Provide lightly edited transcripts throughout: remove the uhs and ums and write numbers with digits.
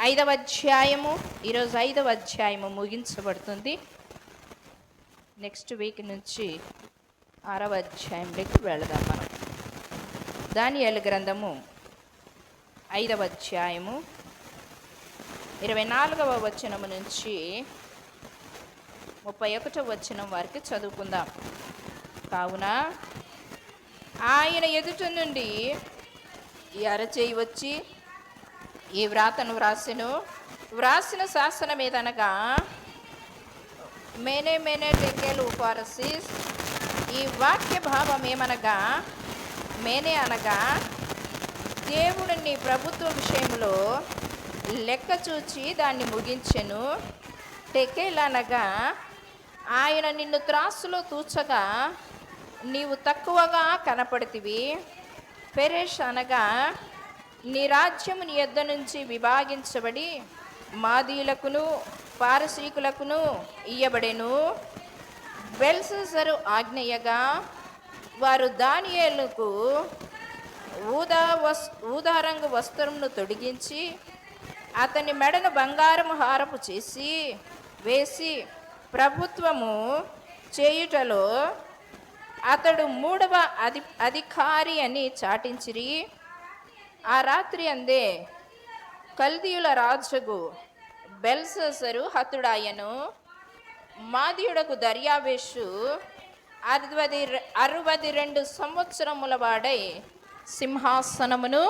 5వ అధ్యాయము, ఈరోజు 5వ అధ్యాయము ముగించబడుతుంది. నెక్స్ట్ వీక్ నుంచి 6వ అధ్యాయంలోకి వెళదాం మనం. దానియేలు గ్రంథము 5వ అధ్యాయము 24వ వచనము నుంచి 31వ వచనం వరకు చదువుకుందాం. కావున ఆయన ఎదుట నుండి ఈ అరచేయి వచ్చి ఈ వ్రాతను వ్రాసిన శాసనం ఏదనగా మేనే టెకెల్ ఉపారసిస్. ఈ వాక్య భావం ఏమనగా, మేనే అనగా దేవుడు నీ ప్రభుత్వ విషయంలో లెక్క చూచి దాన్ని ముగించెను. టెకెల్ అనగా ఆయన నిన్ను త్రాసులో తూచగా నీవు తక్కువగా కనపడితివి. పెరేష్ అనగా నీ రాజ్యము నీ యొద్ద నుంచి విభాగించబడి మాదీయులకును పారసీకులకును ఇయ్యబడెను. బెల్షస్సరు ఆజ్ఞయగా వారు దానియేలుకు ఊదారంగు వస్త్రమును తొడిగించి అతని మెడను బంగారము హారపు చేసి వేసి ప్రభుత్వము చేయుటలో అతడు 3వ అధికారి అని చాటించిరి. ఆ రాత్రి అందే కల్దీయుల రాజుగు బెల్షస్సరు హతుడాయను. మాదీయుడకు దర్యావేషు 62 సంవత్సరముల వాడై సింహాసనమును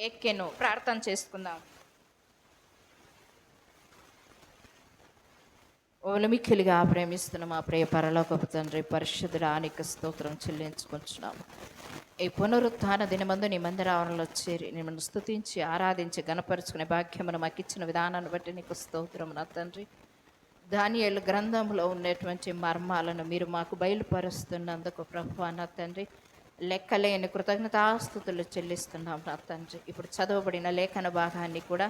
ఎక్కెను. ప్రార్థన చేసుకుందాం. మిక్కిలిగా ప్రేమిస్తున్న మా ప్రియ పరలోకపు తండ్రి, పరిశుద్ధుడానికి స్తోత్రం చెల్లించుకుంటున్నాము. ఈ పునరుత్థాన దినమందు నీ మందిరావరణలో చేరి నిన్ను స్తుతించి ఆరాధించి గణపరుచుకునే భాగ్యమును మాకు ఇచ్చిన విధానాన్ని బట్టి నీకు స్తోత్రం నా తండ్రి. దానియేలు గ్రంథంలో ఉన్నటువంటి మర్మాలను మీరు మాకు బయలుపరుస్తున్నందుకు ప్రభువా నా తండ్రి లెక్కలేని కృతజ్ఞతాస్తుతులు చెల్లిస్తున్నాం నా తండ్రి. ఇప్పుడు చదవబడిన లేఖన భాగాన్ని కూడా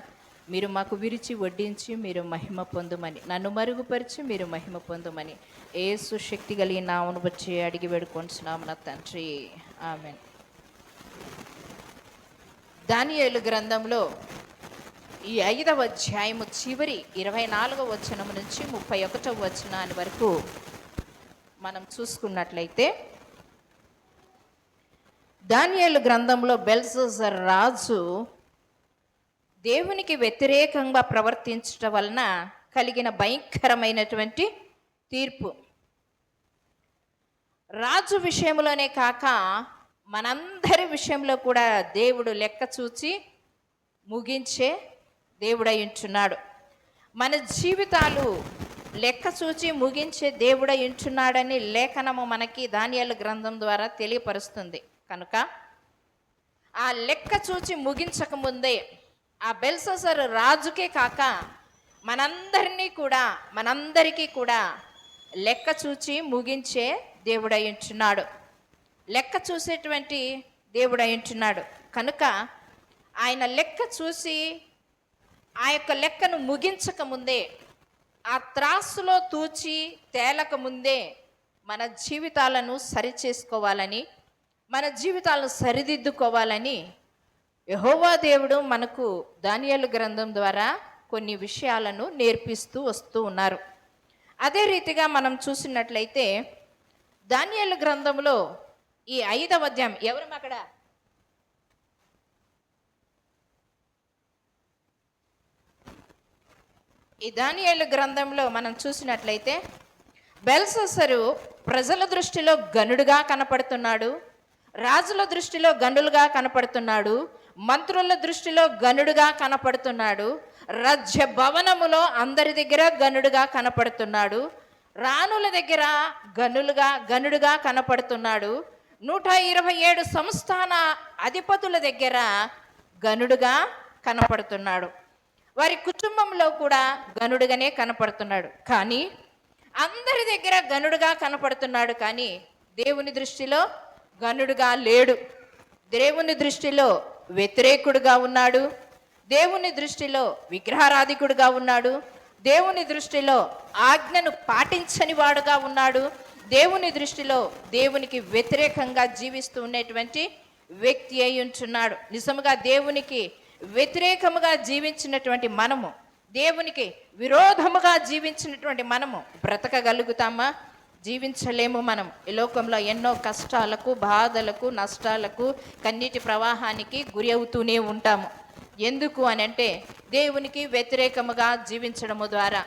మీరు మాకు విరిచి వడ్డించి మీరు మహిమ పొందుమని, నన్ను మరుగుపరిచి మీరు మహిమ పొందుమని యేసు శక్తి కలిగిన నామమును బట్టి అడిగి వేడుకొంటున్నాము నా తండ్రి, ఆమేన్. దానియేలు గ్రంథంలో ఈ 5వ అధ్యాయము చివరి 24వ వచనం నుంచి 31వ వచనాన్ని వరకు మనం చూసుకున్నట్లయితే, దానియేలు గ్రంథంలో బెల్షస్సర్ రాజు దేవునికి వ్యతిరేకంగా ప్రవర్తించడం వలన కలిగిన భయంకరమైనటువంటి తీర్పు. రాజు విషయంలోనే కాక మనందరి విషయంలో కూడా దేవుడు లెక్క చూచి ముగించే దేవుడై ఉంటున్నాడు. మన జీవితాలు లెక్క చూచి ముగించే దేవుడై ఉంటున్నాడని లేఖనము మనకి దానియేలు గ్రంథం ద్వారా తెలియపరుస్తుంది. కనుక ఆ లెక్క చూచి ముగించకముందే ఆ బెల్షస్సర్ రాజుకే కాక మనందరికీ కూడా లెక్క చూచి ముగించే దేవుడై ఉంటున్నాడు. లెక్క చూసేటువంటి దేవుడై ఉంటున్నాడు. కనుక ఆయన లెక్క చూసి ఆ యొక్క లెక్కను ముగించకముందే, ఆ త్రాసులో తూచి తేలకముందే మన జీవితాలను సరిచేసుకోవాలని, మన జీవితాలను సరిదిద్దుకోవాలని యెహోవా దేవుడు మనకు దానియేలు గ్రంథం ద్వారా కొన్ని విషయాలను నేర్పిస్తూ వస్తూ ఉన్నారు. అదే రీతిగా మనం చూసినట్లయితే దానియేలు గ్రంథంలో ఈ 5వ అధ్యాయం, ఎవరు అక్కడ ఈ దానియేలు గ్రంథంలో మనం చూసినట్లయితే బెల్షస్సరు ప్రజల దృష్టిలో గనుడుగా కనపడుతున్నాడు, రాజుల దృష్టిలో గనులుగా కనపడుతున్నాడు, మంత్రుల దృష్టిలో గనుడుగా కనపడుతున్నాడు, రాజ్య భవనములో అందరి దగ్గర గనుడుగా కనపడుతున్నాడు, రాణుల దగ్గర గనుడుగా కనపడుతున్నాడు, 127 సంస్థాన అధిపతుల దగ్గర గనుడుగా కనపడుతున్నాడు, వారి కుటుంబంలో కూడా గనుడుగానే కనపడుతున్నాడు. కానీ అందరి దగ్గర గనుడుగా కనపడుతున్నాడు, కానీ దేవుని దృష్టిలో గనుడుగా లేడు. దేవుని దృష్టిలో వ్యతిరేకుడుగా ఉన్నాడు, దేవుని దృష్టిలో విగ్రహారాధికుడుగా ఉన్నాడు, దేవుని దృష్టిలో ఆజ్ఞను పాటించని వాడుగా ఉన్నాడు, దేవుని దృష్టిలో దేవునికి వ్యతిరేకంగా జీవిస్తూ ఉన్నటువంటి వ్యక్తి అయి ఉంటున్నాడు. నిజముగా దేవునికి వ్యతిరేకముగా జీవించినటువంటి మనము, దేవునికి విరోధముగా జీవించినటువంటి మనము బ్రతకగలుగుతామా? జీవించలేము. మనం ఈ లోకంలో ఎన్నో కష్టాలకు, బాధలకు, నష్టాలకు, కన్నీటి ప్రవాహానికి గురి అవుతూనే ఉంటాము. ఎందుకు అని అంటే దేవునికి వ్యతిరేకముగా జీవించడము ద్వారా,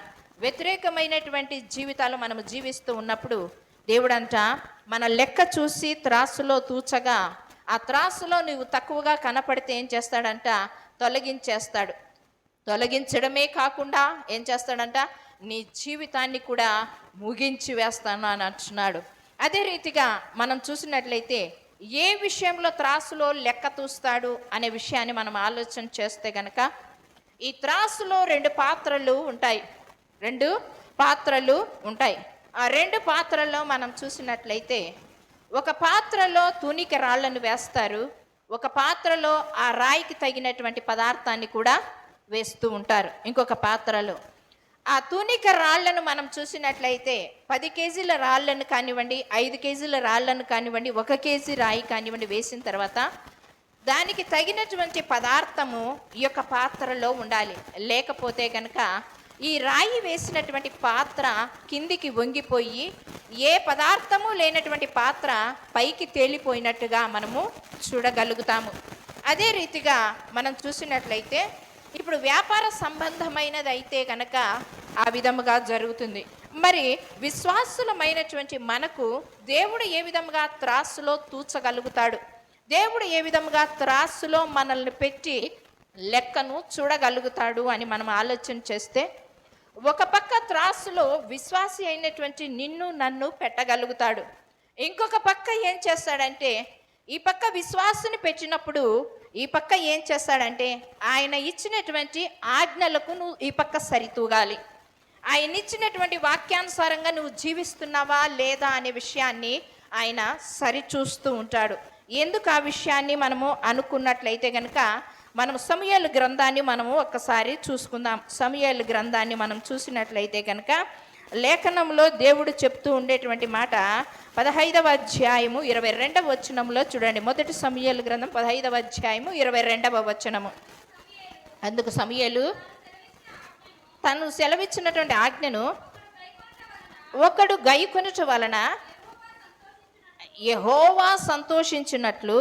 వ్యతిరేకమైనటువంటి జీవితాలు మనము జీవిస్తూ ఉన్నప్పుడు దేవుడంట మన లెక్క చూసి త్రాసులో తూచగా, ఆ త్రాసులో నువ్వు తక్కువగా కనపడితే ఏం చేస్తాడంట? తొలగించేస్తాడు. తొలగించడమే కాకుండా ఏం చేస్తాడంట? నీ జీవితాన్ని కూడా ముగించి వేస్తాను అని అంటున్నాడు. అదే రీతిగా మనం చూసినట్లయితే ఏ విషయంలో త్రాసులో లెక్క తూస్తాడు అనే విషయాన్ని మనం ఆలోచన చేస్తే గనక, ఈ త్రాసులో రెండు పాత్రలు ఉంటాయి. ఆ రెండు పాత్రల్లో మనం చూసినట్లయితే ఒక పాత్రలో తూనిక రాళ్లను వేస్తారు, ఒక పాత్రలో ఆ రాయికి తగినటువంటి పదార్థాన్ని కూడా వేస్తూ ఉంటారు. ఇంకొక పాత్రలో ఆ తూనిక రాళ్లను మనం చూసినట్లయితే 10 కేజీల రాళ్లను కానివ్వండి, 5 కేజీల రాళ్లను కానివ్వండి, 1 కేజీ రాయి కానివ్వండి వేసిన తర్వాత దానికి తగినటువంటి పదార్థము ఈ యొక్క పాత్రలో ఉండాలి. లేకపోతే కనుక ఈ రాయి వేసినటువంటి పాత్ర కిందికి వంగిపోయి ఏ పదార్థము లేనటువంటి పాత్ర పైకి తేలిపోయినట్టుగా మనము చూడగలుగుతాము. అదే రీతిగా మనం చూసినట్లయితే ఇప్పుడు వ్యాపార సంబంధమైనది అయితే కనుక ఆ విధముగా జరుగుతుంది. మరి విశ్వాసులమైనటువంటి మనకు దేవుడు ఏ విధముగా త్రాసులో తూచగలుగుతాడు? దేవుడు ఏ విధముగా త్రాసులో మనల్ని పెట్టి లెక్కను చూడగలుగుతాడు అని మనం ఆలోచన చేస్తే, ఒక పక్క త్రాసులో విశ్వాసి అయినటువంటి నిన్ను నన్ను పెట్టగలుగుతాడు. ఇంకొక పక్క ఏం చేస్తాడంటే, ఈ పక్క విశ్వాసుని పెట్టినప్పుడు ఈ పక్క ఏం చేస్తాడంటే ఆయన ఇచ్చినటువంటి ఆజ్ఞలకు నువ్వు ఈ పక్క సరితూగాలి. ఆయన ఇచ్చినటువంటి వాక్యానుసారంగా నువ్వు జీవిస్తున్నావా లేదా అనే విషయాన్ని ఆయన సరిచూస్తూ ఉంటాడు. ఎందుకు ఆ విషయాన్ని మనము అనుకున్నట్లయితే కనుక మనం సమూయేలు గ్రంథాన్ని మనము ఒక్కసారి చూసుకుందాం. సమూయేలు గ్రంథాన్ని మనం చూసినట్లయితే కనుక లేఖనంలో దేవుడు చెప్తూ ఉండేటువంటి మాట 15వ అధ్యాయము 22వ వచనంలో చూడండి. మొదటి సమూయేలు గ్రంథం 15వ అధ్యాయము 22వ వచనము. అందుకు సమూయేలు తను సెలవిచ్చినటువంటి ఆజ్ఞను ఒకడు గైకొనుట వలన యెహోవా సంతోషించినట్లు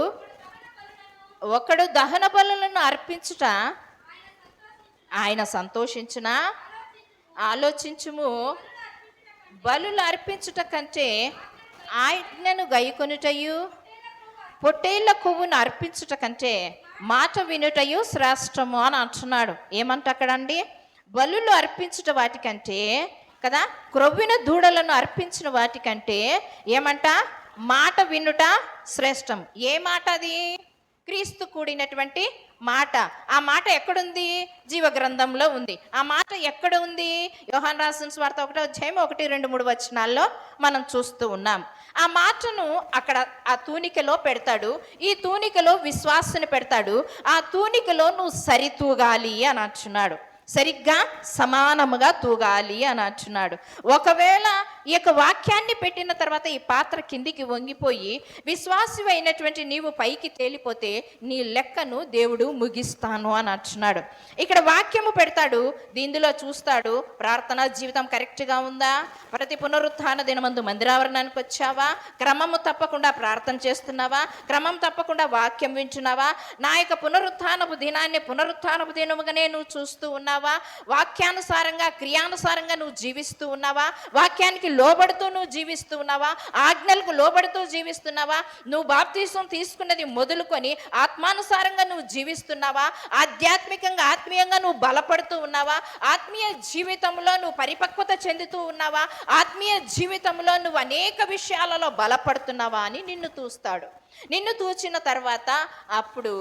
ఒకడు దహన బలులను అర్పించుట ఆయన సంతోషించిన. ఆలోచించుము, బలులు అర్పించుట కంటే ఆజ్ఞను గైకొనుటయు పొట్టేళ్ల కొవ్వును అర్పించుట కంటే మాట వినుటయు శ్రేష్టము అని అంటున్నాడు. ఏమంట అక్కడండి? బలులు అర్పించుట వాటికంటే కదా, క్రొవ్విన దూడలను అర్పించిన వాటికంటే ఏమంట? మాట వినుట శ్రేష్టం. ఏ మాట అది? క్రీస్తు కూడినటువంటి మాట. ఆ మాట ఎక్కడుంది? జీవ గ్రంథంలో ఉంది. ఆ మాట ఎక్కడ ఉంది? యోహాను రాసిన సువార్త 1వ అధ్యాయం 1, 2, 3 వచనాల్లో మనం చూస్తూ ఉన్నాం. ఆ మాటను అక్కడ ఆ తూనికలో పెడతాడు. ఈ తూనికలో విశ్వాసుని పెడతాడు. ఆ తూనికలో నువ్వు సరితూగాలి అని అంటున్నాడు. సరిగ్గా సమానముగా తూగాలి అని అంటున్నాడు. ఒకవేళ ఈ యొక్క వాక్యాన్ని పెట్టిన తర్వాత ఈ పాత్ర కిందికి వంగిపోయి విశ్వాసి అయినటువంటి నీవు పైకి తేలిపోతే నీ లెక్కను దేవుడు ముగిస్తాను అని అంటున్నాడు. ఇక్కడ వాక్యము పెడతాడు, దీనిలో చూస్తాడు ప్రార్థనా జీవితం కరెక్ట్గా ఉందా, ప్రతి పునరుత్థాన దినమందు మందిరావరణానికి వచ్చావా, క్రమము తప్పకుండా ప్రార్థన చేస్తున్నావా, క్రమం తప్పకుండా వాక్యం వింటున్నావా, నా యొక్క పునరుత్థానపు దినముగానే నువ్వు చూస్తూ ఉన్నావా, వాక్యానుసారంగా క్రియానుసారంగా నువ్వు జీవిస్తూ ఉన్నావా, వాక్యానికి లోబడుతూ నువ్వు జీవిస్తూ ఉన్నావా, ఆజ్ఞలకు లోబడుతూ జీవిస్తున్నావా, నువ్వు బాప్తీసం తీసుకున్నది మొదలుకొని ఆత్మానుసారంగా నువ్వు జీవిస్తున్నావా, ఆధ్యాత్మికంగా ఆత్మీయంగా నువ్వు బలపడుతూ ఉన్నావా, ఆత్మీయ జీవితంలో నువ్వు పరిపక్వత చెందుతూ ఉన్నావా, ఆత్మీయ జీవితంలో నువ్వు అనేక విషయాలలో బలపడుతున్నావా అని నిన్ను చూస్తాడు. నిన్ను తూచిన తర్వాత అప్పుడు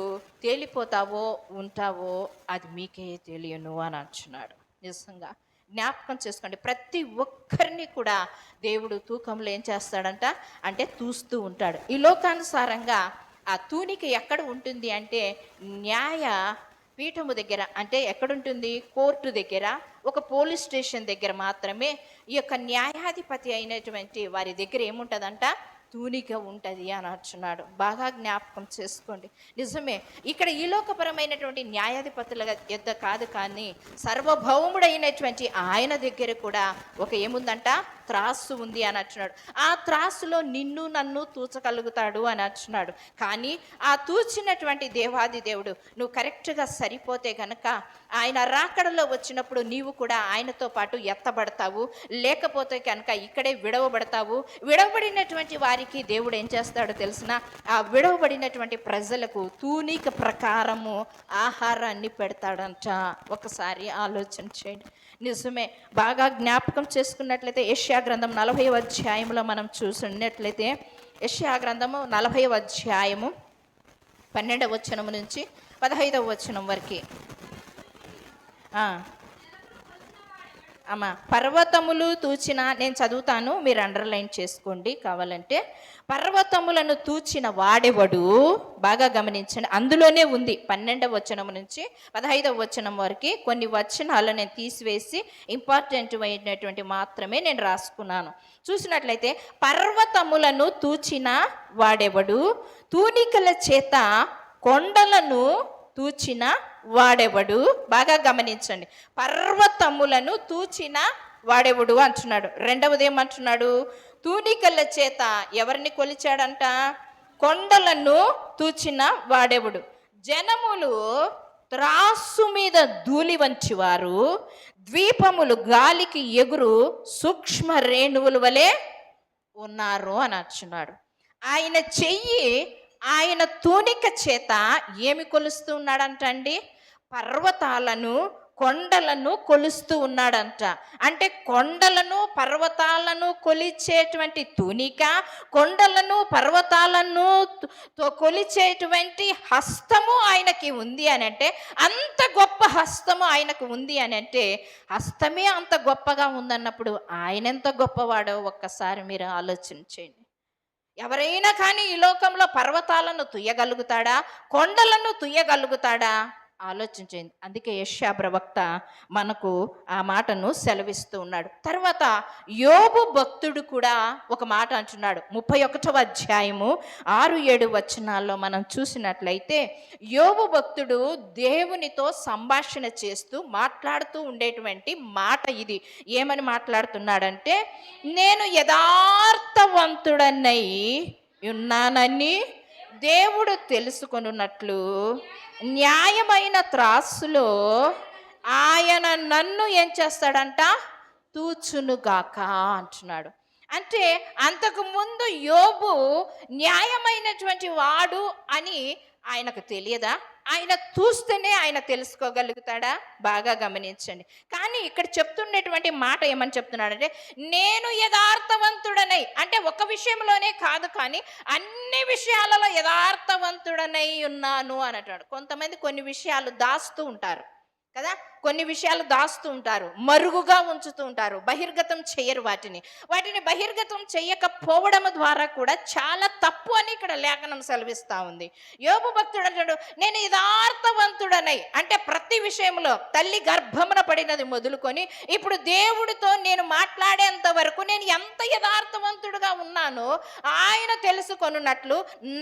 తేలిపోతావో ఉంటావో అది మీకే తెలియను అని అంటున్నాడు. నిజంగా జ్ఞాపకం చేసుకోండి, ప్రతి ఒక్కరిని కూడా దేవుడు తూకంలో ఏం చేస్తాడంట అంటే తూస్తూ ఉంటాడు. ఈ లోకానుసారంగా ఆ తూనిక ఎక్కడ ఉంటుంది అంటే న్యాయ పీఠము దగ్గర, అంటే ఎక్కడుంటుంది? కోర్టు దగ్గర, ఒక పోలీస్ స్టేషన్ దగ్గర మాత్రమే ఈ యొక్క న్యాయాధిపతి అయినటువంటి వారి దగ్గర ఏముంటుందంట? తూనిక ఉంటుంది అని అంటున్నాడు. బాగా జ్ఞాపకం చేసుకోండి. నిజమే, ఇక్కడ ఈ లోకపరమైనటువంటి న్యాయాధిపతుల యొద్ద కాదు, కానీ సర్వభౌముడైనటువంటి ఆయన దగ్గర కూడా ఒక ఏముందంట, త్రాసు ఉంది అని అంటున్నాడు. ఆ త్రాసులో నిన్ను నన్ను తూచగలుగుతాడు అని అంటున్నాడు. కానీ ఆ తూచినటువంటి దేవాది దేవుడు నువ్వు కరెక్ట్గా సరిపోతే కనుక ఆయన రాకడలో వచ్చినప్పుడు నీవు కూడా ఆయనతో పాటు ఎత్తబడతావు. లేకపోతే కనుక ఇక్కడే విడవబడతావు. విడవబడినటువంటి వారికి దేవుడు ఏం చేస్తాడో తెలిసిన, ఆ విడవబడినటువంటి ప్రజలకు తూనిక ప్రకారము ఆహారాన్ని పెడతాడంట. ఒకసారి ఆలోచన చేయండి. నిజమే, బాగా జ్ఞాపకం చేసుకున్నట్లయితే యెషయా గ్రంథం 40వ అధ్యాయంలో మనం చూసినట్లయితే, యెషయా గ్రంథము 40వ అధ్యాయము 12వ వచనం నుంచి 15వ వచనం వరకు. అమ్మా, పర్వతములు తూచిన, నేను చదువుతాను, మీరు అండర్లైన్ చేసుకోండి కావాలంటే. పర్వతములను తూచిన వాడెవడు, బాగా గమనించండి, అందులోనే ఉంది 12వ వచనం నుంచి 15వ వచనం వరకు. కొన్ని వచనాలు నేను తీసివేసి ఇంపార్టెంట్ అయినటువంటి మాత్రమే నేను రాసుకున్నాను. చూసినట్లయితే, పర్వతములను తూచిన వాడెవడు, తూనికల చేత కొండలను తూచిన వాడెవడు. బాగా గమనించండి, పర్వతములను తూచిన వాడెవడు అంటున్నాడు. రెండవది ఏమంటున్నాడు, తూనికల చేత ఎవరిని కొలిచాడంట, కొండలను తూచిన వాడెవడు. జనములు త్రాసు మీద ధూళి వంచివారు, ద్వీపములు గాలికి ఎగురు సూక్ష్మ రేణువుల వలె ఉన్నారు అని అంటున్నాడు. ఆయన చెయ్యి ఆయన తూనిక చేత ఏమి కొలుస్తూ ఉన్నాడంటండి, పర్వతాలను కొండలను కొలుస్తూ ఉన్నాడంట. అంటే కొండలను పర్వతాలను కొలిచేటువంటి తూనిక, కొండలను పర్వతాలను కొలిచేటువంటి హస్తము ఆయనకి ఉంది అని అంటే, అంత గొప్ప హస్తము ఆయనకు ఉంది అని అంటే, హస్తమే అంత గొప్పగా ఉందన్నప్పుడు ఆయన ఎంత గొప్పవాడో ఒక్కసారి మీరు ఆలోచించండి. ఎవరైనా కానీ ఈ లోకంలో పర్వతాలను తుయ్యగలుగుతాడా, కొండలను తుయ్యగలుగుతాడా? ఆలోచించండి. అందుకే యెషయా ప్రవక్త మనకు ఆ మాటను సెలవిస్తూ ఉన్నాడు. తర్వాత యోబు భక్తుడు కూడా ఒక మాట అంటున్నాడు. 31వ అధ్యాయము 6-7 వచనాల్లో మనం చూసినట్లయితే, యోబు భక్తుడు దేవునితో సంభాషణ చేస్తూ మాట్లాడుతూ ఉండేటువంటి మాట ఇది. ఏమని మాట్లాడుతున్నాడంటే, నేను యథార్థవంతుడనై ఉన్నానని దేవుడు తెలుసుకొనున్నట్లు న్యాయమైన త్రాసులో ఆయన నన్ను ఏం చేస్తాడంట, తూచునుగాక అంటున్నాడు. అంటే అంతకు ముందు యోబు న్యాయమైనటువంటి వాడు అని ఆయనకు తెలియదా? ఆయన చూస్తేనే ఆయన తెలుసుకోగలుగుతాడా? బాగా గమనించండి. కానీ ఇక్కడ చెప్తున్నటువంటి మాట ఏమని చెప్తున్నాడంటే, నేను యథార్థవంతుడనై, అంటే ఒక విషయంలోనే కాదు కానీ అన్ని విషయాలలో యథార్థవంతుడనై ఉన్నాను అని అంటాడు. కొంతమంది కొన్ని విషయాలు దాస్తూ ఉంటారు కదా, కొన్ని విషయాలు దాస్తూ ఉంటారు, మరుగుగా ఉంచుతూ ఉంటారు, బహిర్గతం చేయరు. వాటిని బహిర్గతం చేయకపోవడం ద్వారా కూడా చాలా తప్పు అని ఇక్కడ లేఖనం సెలవిస్తూ ఉంది. యోబు భక్తుడు అంటాడు, నేను యథార్థవంతుడనై, అంటే ప్రతి విషయంలో తల్లి గర్భమున పడినది మొదలుకొని ఇప్పుడు దేవుడితో నేను మాట్లాడేంత వరకు నేను ఎంత యథార్థవంతుడుగా ఉన్నానో ఆయన తెలుసుకొనున్నట్లు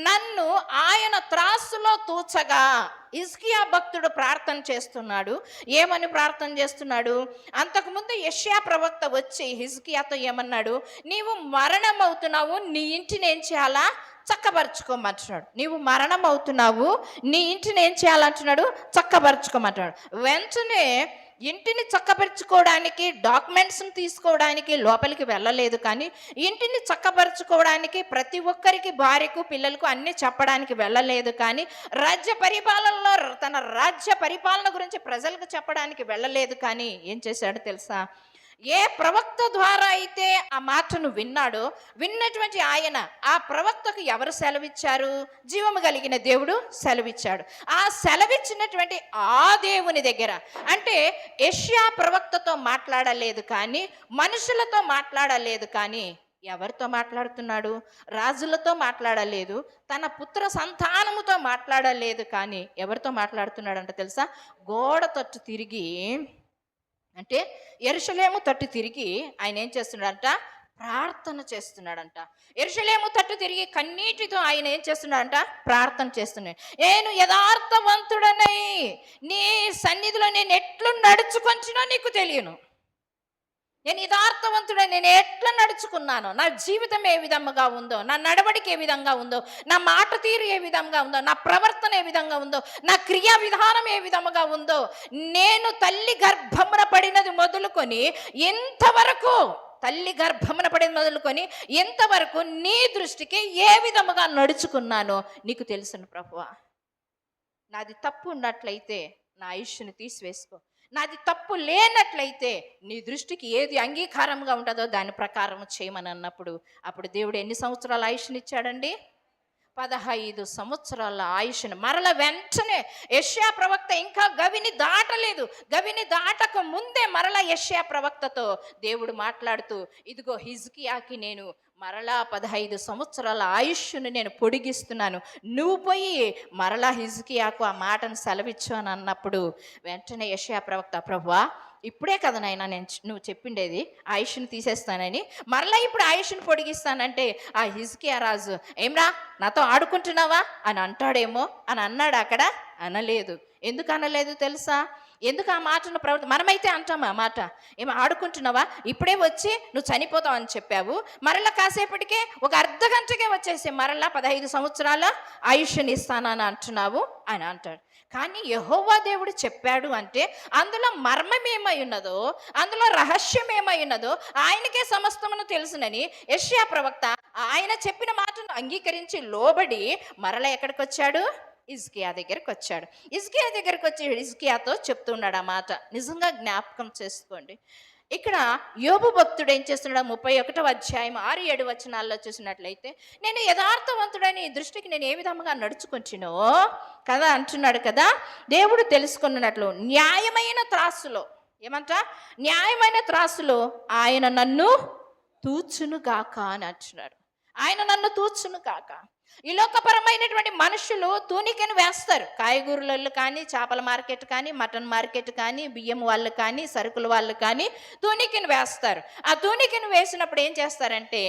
నన్ను ఆయన త్రాసులో తూచగా. హిజ్కియా భక్తుడు ప్రార్థన చేస్తున్నాడు. ఏమని ప్రార్థన చేస్తున్నాడు? అంతకుముందు యెషయా ప్రవక్త వచ్చి హిజ్కియాతో ఏమన్నాడు, నీవు మరణం అవుతున్నావు, నీ ఇంటిని ఏం చేయాలా, చక్కబరుచుకోమంటున్నాడు. నీవు మరణం అవుతున్నావు, నీ ఇంటిని ఏం చేయాలంటున్నాడు, చక్కబరుచుకోమంటున్నాడు. వెంటనే ఇంటిని చక్కపరుచుకోవడానికి, డాక్యుమెంట్స్ని తీసుకోవడానికి లోపలికి వెళ్ళలేదు, కానీ ఇంటిని చక్కపరుచుకోవడానికి ప్రతి ఒక్కరికి, భార్యకు పిల్లలకు అన్నీ చెప్పడానికి వెళ్ళలేదు, కానీ రాజ్య పరిపాలనలో తన రాజ్య పరిపాలన గురించి ప్రజలకు చెప్పడానికి వెళ్ళలేదు. కానీ ఏం చేశాడో తెలుసా? ఏ ప్రవక్త ద్వారా అయితే ఆ మాటను విన్నాడో, విన్నటువంటి ఆయన, ఆ ప్రవక్తకు ఎవరు సెలవిచ్చారు? జీవము కలిగిన దేవుడు సెలవిచ్చాడు. ఆ సెలవిచ్చినటువంటి ఆ దేవుని దగ్గర, అంటే యెషయా ప్రవక్తతో మాట్లాడలేదు కానీ, మనుషులతో మాట్లాడలేదు కానీ ఎవరితో మాట్లాడుతున్నాడు? రాజులతో మాట్లాడలేదు, తన పుత్ర సంతానముతో మాట్లాడలేదు, కానీ ఎవరితో మాట్లాడుతున్నాడంట తెలుసా? గోడ తట్టు తిరిగి, అంటే యెరూషలేము తట్టు తిరిగి ఆయన ఏం చేస్తున్నాడంట? ప్రార్థన చేస్తున్నాడంట. యెరూషలేము తట్టు తిరిగి కన్నీటితో ఆయన ఏం చేస్తున్నాడంట? ప్రార్థన చేస్తున్నాడు. నేను యథార్థవంతుడనై నీ సన్నిధిలో నేను ఎట్లు నడుచుకొంచునో నీకు తెలియను. నేను యథార్థవంతుడై నేను ఎట్లా నడుచుకున్నానో, నా జీవితం ఏ విధంగా ఉందో, నా నడవడిక ఏ విధంగా ఉందో, నా మాట తీరు ఏ విధంగా ఉందో, నా ప్రవర్తన ఏ విధంగా ఉందో, నా క్రియా విధానం ఏ విధంగా ఉందో, నేను తల్లి గర్భమున పడినది మొదలుకొని ఎంతవరకు, తల్లి గర్భమున పడినది మొదలుకొని ఎంతవరకు నీ దృష్టికి ఏ విధముగా నడుచుకున్నానో నీకు తెలుసును ప్రభువా. నాది తప్పు ఉన్నట్లయితే నా ఆయుష్ని తీసివేసుకో, నాది తప్పు లేనట్లయితే నీ దృష్టికి ఏది అంగీకారంగా ఉంటుందో దాని ప్రకారం చేయమని అన్నప్పుడు, అప్పుడు దేవుడు ఎన్ని సంవత్సరాల ఆయుష్నిచ్చాడండి? 15 సంవత్సరాల ఆయుష్ని. మరల వెంటనే యెషయా ప్రవక్త ఇంకా గవిని దాటలేదు, గవిని దాటక ముందే మరల యెషయా ప్రవక్తతో దేవుడు మాట్లాడుతూ, ఇదిగో హిజ్కియాకి నేను మరలా 15 సంవత్సరాల ఆయుష్ను నేను పొడిగిస్తున్నాను, నువ్వు పోయి మరలా హిజ్కియాకు ఆ మాటను సెలవిచ్చు అని అన్నప్పుడు వెంటనే యెషయా ప్రవక్త, ప్రభువా ఇప్పుడే కదా నాయనా నువ్వు చెప్పిండేది ఆయుష్ను తీసేస్తానని, మరలా ఇప్పుడు ఆయుష్ను పొడిగిస్తానంటే ఆ హిజ్కియా రాజు ఏమ్రా నాతో ఆడుకుంటున్నావా అని అంటాడేమో అని అన్నాడు. అక్కడ అనలేదు. ఎందుకు అనలేదు తెలుసా? ఎందుకు ఆ మాటను మనమైతే అంటాం ఆ మాట, ఏమో ఆడుకుంటున్నావా, ఇప్పుడే వచ్చి నువ్వు చనిపోతావు అని చెప్పావు, మరలా కాసేపటికే ఒక అర్ధ గంటకే వచ్చేసి మరలా 15 సంవత్సరాల ఆయుష్ని ఇస్తానని అంటున్నావు అని అంటాడు. కానీ యెహోవా దేవుడు చెప్పాడు అంటే అందులో మర్మం ఏమై ఉన్నదో, అందులో రహస్యం ఏమై ఉన్నదో ఆయనకే సమస్తమును తెలుసునని యెషయా ప్రవక్త ఆయన చెప్పిన మాటను అంగీకరించి లోబడి మరలా ఎక్కడికి వచ్చాడు? హిజ్కియా దగ్గరికి వచ్చాడు. హిజ్కియా దగ్గరికి వచ్చి హిజ్కియాతో చెప్తున్నాడు ఆ మాట. నిజంగా జ్ఞాపకం చేసుకోండి. ఇక్కడ యోబు భక్తుడు ఏం చేస్తున్నాడు? 31వ అధ్యాయం 6-7 వచనాల్లో చూసినట్లయితే, నేను యథార్థవంతుడని ఈ దృష్టికి నేను ఏ విధంగా నడుచుకొచ్చినో కదా అంటున్నాడు కదా. దేవుడు తెలుసుకున్నట్లు న్యాయమైన త్రాసులో, ఏమంట? న్యాయమైన త్రాసులో ఆయన నన్ను తూచును గాక అని అంటున్నాడు. ఆయన నన్ను తూచును గాక. ఈ లోకపరమైనటువంటి మనుషులు తూనికను వేస్తారు. కాయగూరలు కానీ, చేపల మార్కెట్ కానీ, మటన్ మార్కెట్ కానీ, బియ్యం వాళ్ళు కానీ, సరుకుల వాళ్ళు కానీ తూనికను వేస్తారు. ఆ తూనికను వేసినప్పుడు ఏం చేస్తారంటే,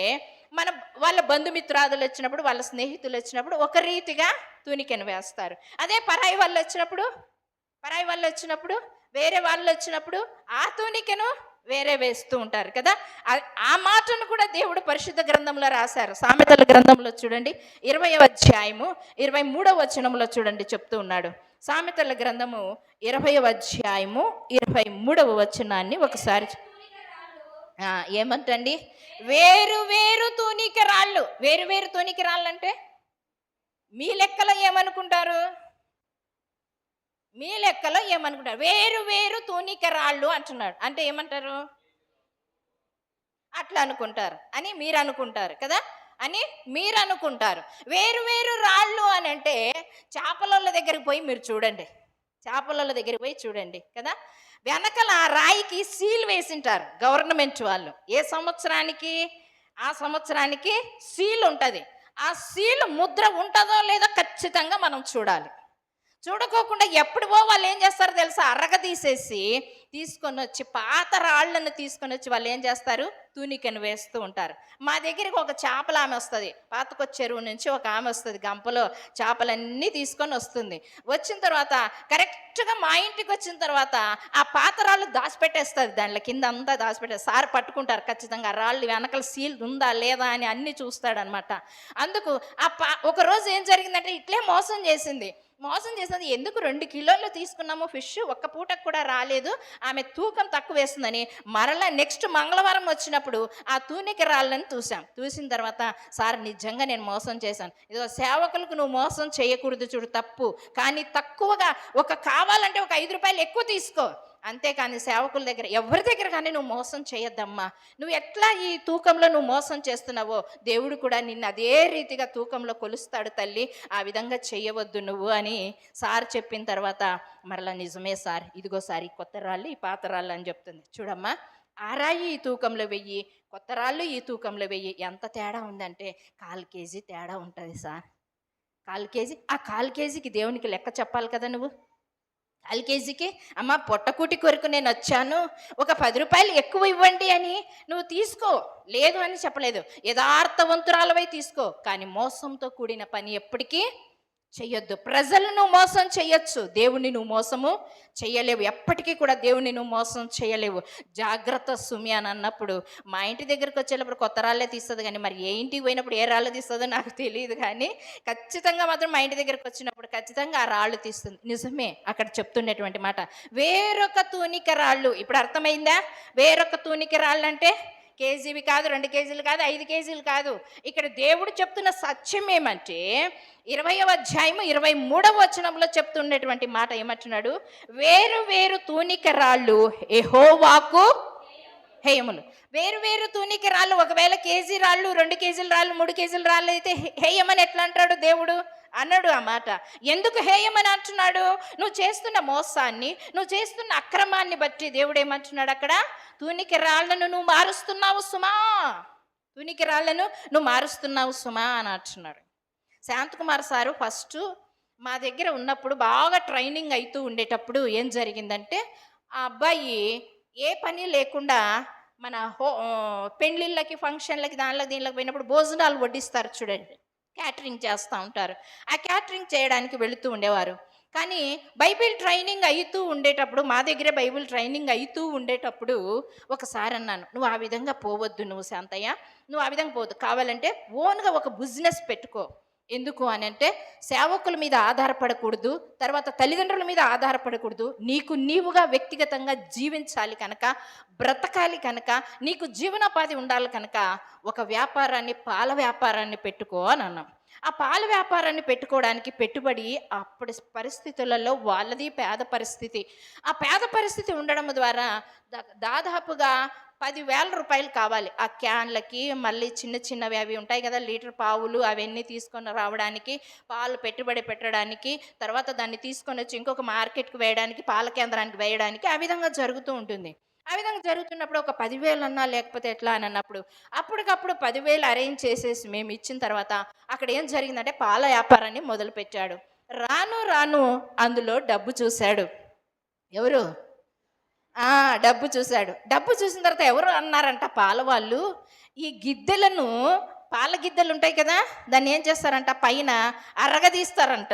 వాళ్ళ బంధుమిత్రాదులు వచ్చినప్పుడు, వాళ్ళ స్నేహితులు వచ్చినప్పుడు ఒక రీతిగా తూనికను వేస్తారు. అదే పరాయి వాళ్ళు వచ్చినప్పుడు వేరే వాళ్ళు వచ్చినప్పుడు ఆ తూనికను వేరే వేస్తూ ఉంటారు కదా. ఆ మాటను కూడా దేవుడు పరిశుద్ధ గ్రంథంలో రాశారు. సామెతల గ్రంథంలో చూడండి 20వ అధ్యాయము 23వ వచనంలో చూడండి చెప్తూ ఉన్నాడు. సామెతల గ్రంథము 20వ అధ్యాయము 23వ వచనాన్ని ఒకసారి ఏమంటండి? వేరు వేరు తూనిక రాళ్ళు. వేరు వేరు తూనిక రాళ్ళు అంటే మీ లెక్కలో ఏమనుకుంటారు? మీ లెక్కలో ఏమనుకుంటారు? వేరు వేరు తూనిక రాళ్ళు అంటున్నాడు. అంటే ఏమంటారు? అట్లా అనుకుంటారు అని మీరు అనుకుంటారు కదా, అని మీరు అనుకుంటారు. వేరు వేరు రాళ్ళు అని అంటే చేపల దగ్గరికి పోయి మీరు చూడండి, చేపల దగ్గరికి పోయి చూడండి కదా. వెనకల ఆ రాయికి సీల్ వేసింటారు గవర్నమెంట్ వాళ్ళు. ఏ సంవత్సరానికి ఆ సంవత్సరానికి సీల్ ఉంటుంది. ఆ సీల్ ముద్ర ఉంటుందో లేదో ఖచ్చితంగా మనం చూడాలి. చూడకోకుండా ఎప్పుడువో వాళ్ళు ఏం చేస్తారో తెలుసా? అరగ తీసుకొని వచ్చి పాత రాళ్లను తీసుకొని వచ్చి వాళ్ళు ఏం చేస్తారు? తూనికను వేస్తూ ఉంటారు. మా దగ్గరికి ఒక చేపల ఆమె వస్తుంది, పాతకొచ్చి చెరువు నుంచి ఒక ఆమె వస్తుంది, గంపలో చేపలన్నీ తీసుకొని వస్తుంది. వచ్చిన తర్వాత కరెక్ట్గా మా ఇంటికి వచ్చిన తర్వాత ఆ పాత రాళ్ళు దాచిపెట్టేస్తుంది, దాంట్లో కింద అంతా దాచిపెట్టేది. సార్ పట్టుకుంటారు ఖచ్చితంగా రాళ్ళు వెనకాల సీల్ ఉందా లేదా అని అన్నీ చూస్తాడనమాట. అందుకు ఒకరోజు ఏం జరిగిందంటే ఇట్లే మోసం చేసింది. ఎందుకు 2 కిలోలు తీసుకున్నాము ఫిష్, ఒక్క పూటకు కూడా రాలేదు, ఆమె తూకం తక్కువ వేస్తుందని మరలా నెక్స్ట్ మంగళవారం వచ్చినప్పుడు ఆ తూనిక రాళ్ళని చూసిన తర్వాత, సార్ నిజంగా నేను మోసం చేశాను, ఇదో సేవకులకు నువ్వు మోసం చేయకూడదు చూడు, తప్పు, కానీ తక్కువగా కావాలంటే ఒక 5 రూపాయలు ఎక్కువ తీసుకో, అంతేకాని సేవకుల దగ్గర ఎవరి దగ్గర కానీ నువ్వు మోసం చేయొద్దమ్మా. నువ్వు ఎట్లా ఈ తూకంలో నువ్వు మోసం చేస్తున్నావో దేవుడు కూడా నిన్ను అదే రీతిగా తూకంలో కొలుస్తాడు తల్లి, ఆ విధంగా చేయవద్దు నువ్వు అని సార్ చెప్పిన తర్వాత మరలా నిజమే సార్, ఇదిగో సార్ ఈ కొత్త రాళ్ళు ఈ పాత రాళ్ళు అని చెప్తుంది. చూడమ్మా, ఆ రాయి ఈ తూకంలో వెయ్యి, కొత్త రాళ్ళు ఈ తూకంలో వెయ్యి, ఎంత తేడా ఉందంటే 1/4 కేజీ తేడా ఉంటుంది సార్. 1/4 కేజీ. ఆ 1/4 కేజీకి దేవునికి లెక్క చెప్పాలి కదా నువ్వు. కాల్ కేజీకి అమ్మ పొట్టకూటి కొరకు నేను వచ్చాను, ఒక 10 రూపాయలు ఎక్కువ ఇవ్వండి అని నువ్వు తీసుకో, లేదు అని చెప్పలేదు. యథార్థవంతురాలవై తీసుకో, కానీ మోసంతో కూడిన పని ఎప్పటికీ చెయ్యొద్దు. ప్రజలను నువ్వు మోసం చెయ్యొచ్చు, దేవుణ్ణి నువ్వు మోసము చెయ్యలేవు. ఎప్పటికీ కూడా దేవుణ్ణి నువ్వు మోసం చేయలేవు. జాగ్రత్త సుమి అని అన్నప్పుడు మా ఇంటి దగ్గరకు వచ్చేటప్పుడు కొత్త రాళ్ళే తీస్తుంది, కానీ మరి ఏ ఇంటికి పోయినప్పుడు ఏ రాళ్ళు తీస్తుందో నాకు తెలియదు. కానీ ఖచ్చితంగా మాత్రం మా ఇంటి దగ్గరకు వచ్చినప్పుడు ఖచ్చితంగా ఆ రాళ్ళు తీస్తుంది. నిజమే అక్కడ చెప్తున్నటువంటి మాట. వేరొక తూనిక రాళ్ళు, ఇప్పుడు అర్థమైందా? వేరొక తూనిక రాళ్ళు అంటే కేజీవి కాదు, 2 కేజీలు కాదు, 5 కేజీలు కాదు. ఇక్కడ దేవుడు చెప్తున్న సత్యం ఏమంటే 20వ అధ్యాయము 23వ వచనంలో చెప్తున్నటువంటి మాట ఏమంటున్నాడు? వేరు వేరు తూనిక రాళ్ళు యెహోవాకు హేయములు. వేరు వేరు తూనిక రాళ్ళు, ఒకవేళ కేజీ రాళ్ళు, 2 కేజీల రాళ్ళు, 3 కేజీల రాళ్ళు అయితే హేయమని ఎట్లా అంటాడు దేవుడు? అన్నాడు ఆ మాట. ఎందుకు హేయమని అంటున్నాడు? నువ్వు చేస్తున్న మోసాన్ని, నువ్వు చేస్తున్న అక్రమాన్ని బట్టి దేవుడు ఏమంటున్నాడు అక్కడ? తూనిక రాళ్లను నువ్వు మారుస్తున్నావు సుమా, తూనిక రాళ్లను నువ్వు మారుస్తున్నావు సుమా అని అంటున్నాడు. శాంతకుమార్ సారు ఫస్ట్ మా దగ్గర ఉన్నప్పుడు బాగా ట్రైనింగ్ అవుతూ ఉండేటప్పుడు ఏం జరిగిందంటే, ఆ అబ్బాయి ఏ పని లేకుండా మన పెళ్ళిళ్ళకి, ఫంక్షన్లకి, దీనిలోకి పోయినప్పుడు భోజనాలు వడ్డిస్తారు చూడండి, క్యాటరింగ్ చేస్తూ ఉంటారు. ఆ క్యాటరింగ్ చేయడానికి వెళుతూ ఉండేవారు. కానీ బైబిల్ ట్రైనింగ్ అవుతూ ఉండేటప్పుడు, మా దగ్గరే బైబిల్ ట్రైనింగ్ అవుతూ ఉండేటప్పుడు ఒకసారి అన్నాను, నువ్వు ఆ విధంగా పోవద్దు, నువ్వు శాంతయ్య, నువ్వు ఆ విధంగా పోవద్దు, కావాలంటే ఓన్గా ఒక బిజినెస్ పెట్టుకో. ఎందుకు అని అంటే, సేవకుల మీద ఆధారపడకూడదు, తర్వాత తల్లిదండ్రుల మీద ఆధారపడకూడదు, నీకు నీవుగా వ్యక్తిగతంగా జీవించాలి కనుక, బ్రతకాలి కనుక, నీకు జీవనోపాధి ఉండాలి కనుక ఒక వ్యాపారాన్ని, పాల వ్యాపారాన్ని పెట్టుకో అని అన్నాం. ఆ పాల వ్యాపారాన్ని పెట్టుకోవడానికి పెట్టుబడి అప్పటి పరిస్థితులలో వాళ్ళది పేద పరిస్థితి. ఆ పేద పరిస్థితి ఉండడం ద్వారా దాదాపుగా 10,000 రూపాయలు కావాలి. ఆ క్యాన్లకి, మళ్ళీ చిన్న చిన్నవి అవి ఉంటాయి కదా, లీటర్ పావులు, అవన్నీ తీసుకొని రావడానికి, పాలు పెట్టుబడి పెట్టడానికి, తర్వాత దాన్ని తీసుకొని వచ్చి ఇంకొక మార్కెట్కి వేయడానికి, పాల కేంద్రానికి వేయడానికి, ఆ విధంగా జరుగుతూ ఉంటుంది. ఆ విధంగా జరుగుతున్నప్పుడు ఒక 10,000 అన్నా లేకపోతే ఎట్లా అని అన్నప్పుడు అప్పటికప్పుడు 10,000 అరేంజ్ చేసేసి మేము ఇచ్చిన తర్వాత అక్కడ ఏం జరిగిందంటే పాల వ్యాపారాన్ని మొదలుపెట్టాడు. రాను రాను అందులో డబ్బు చూశాడు. ఎవరు? డబ్బు చూశాడు. డబ్బు చూసిన తర్వాత ఎవరు అన్నారంట పాల వాళ్ళు, ఈ గిద్దెలను, పాల గిద్దెలు ఉంటాయి కదా, దాన్ని ఏం చేస్తారంట, పైన అరగదీస్తారంట.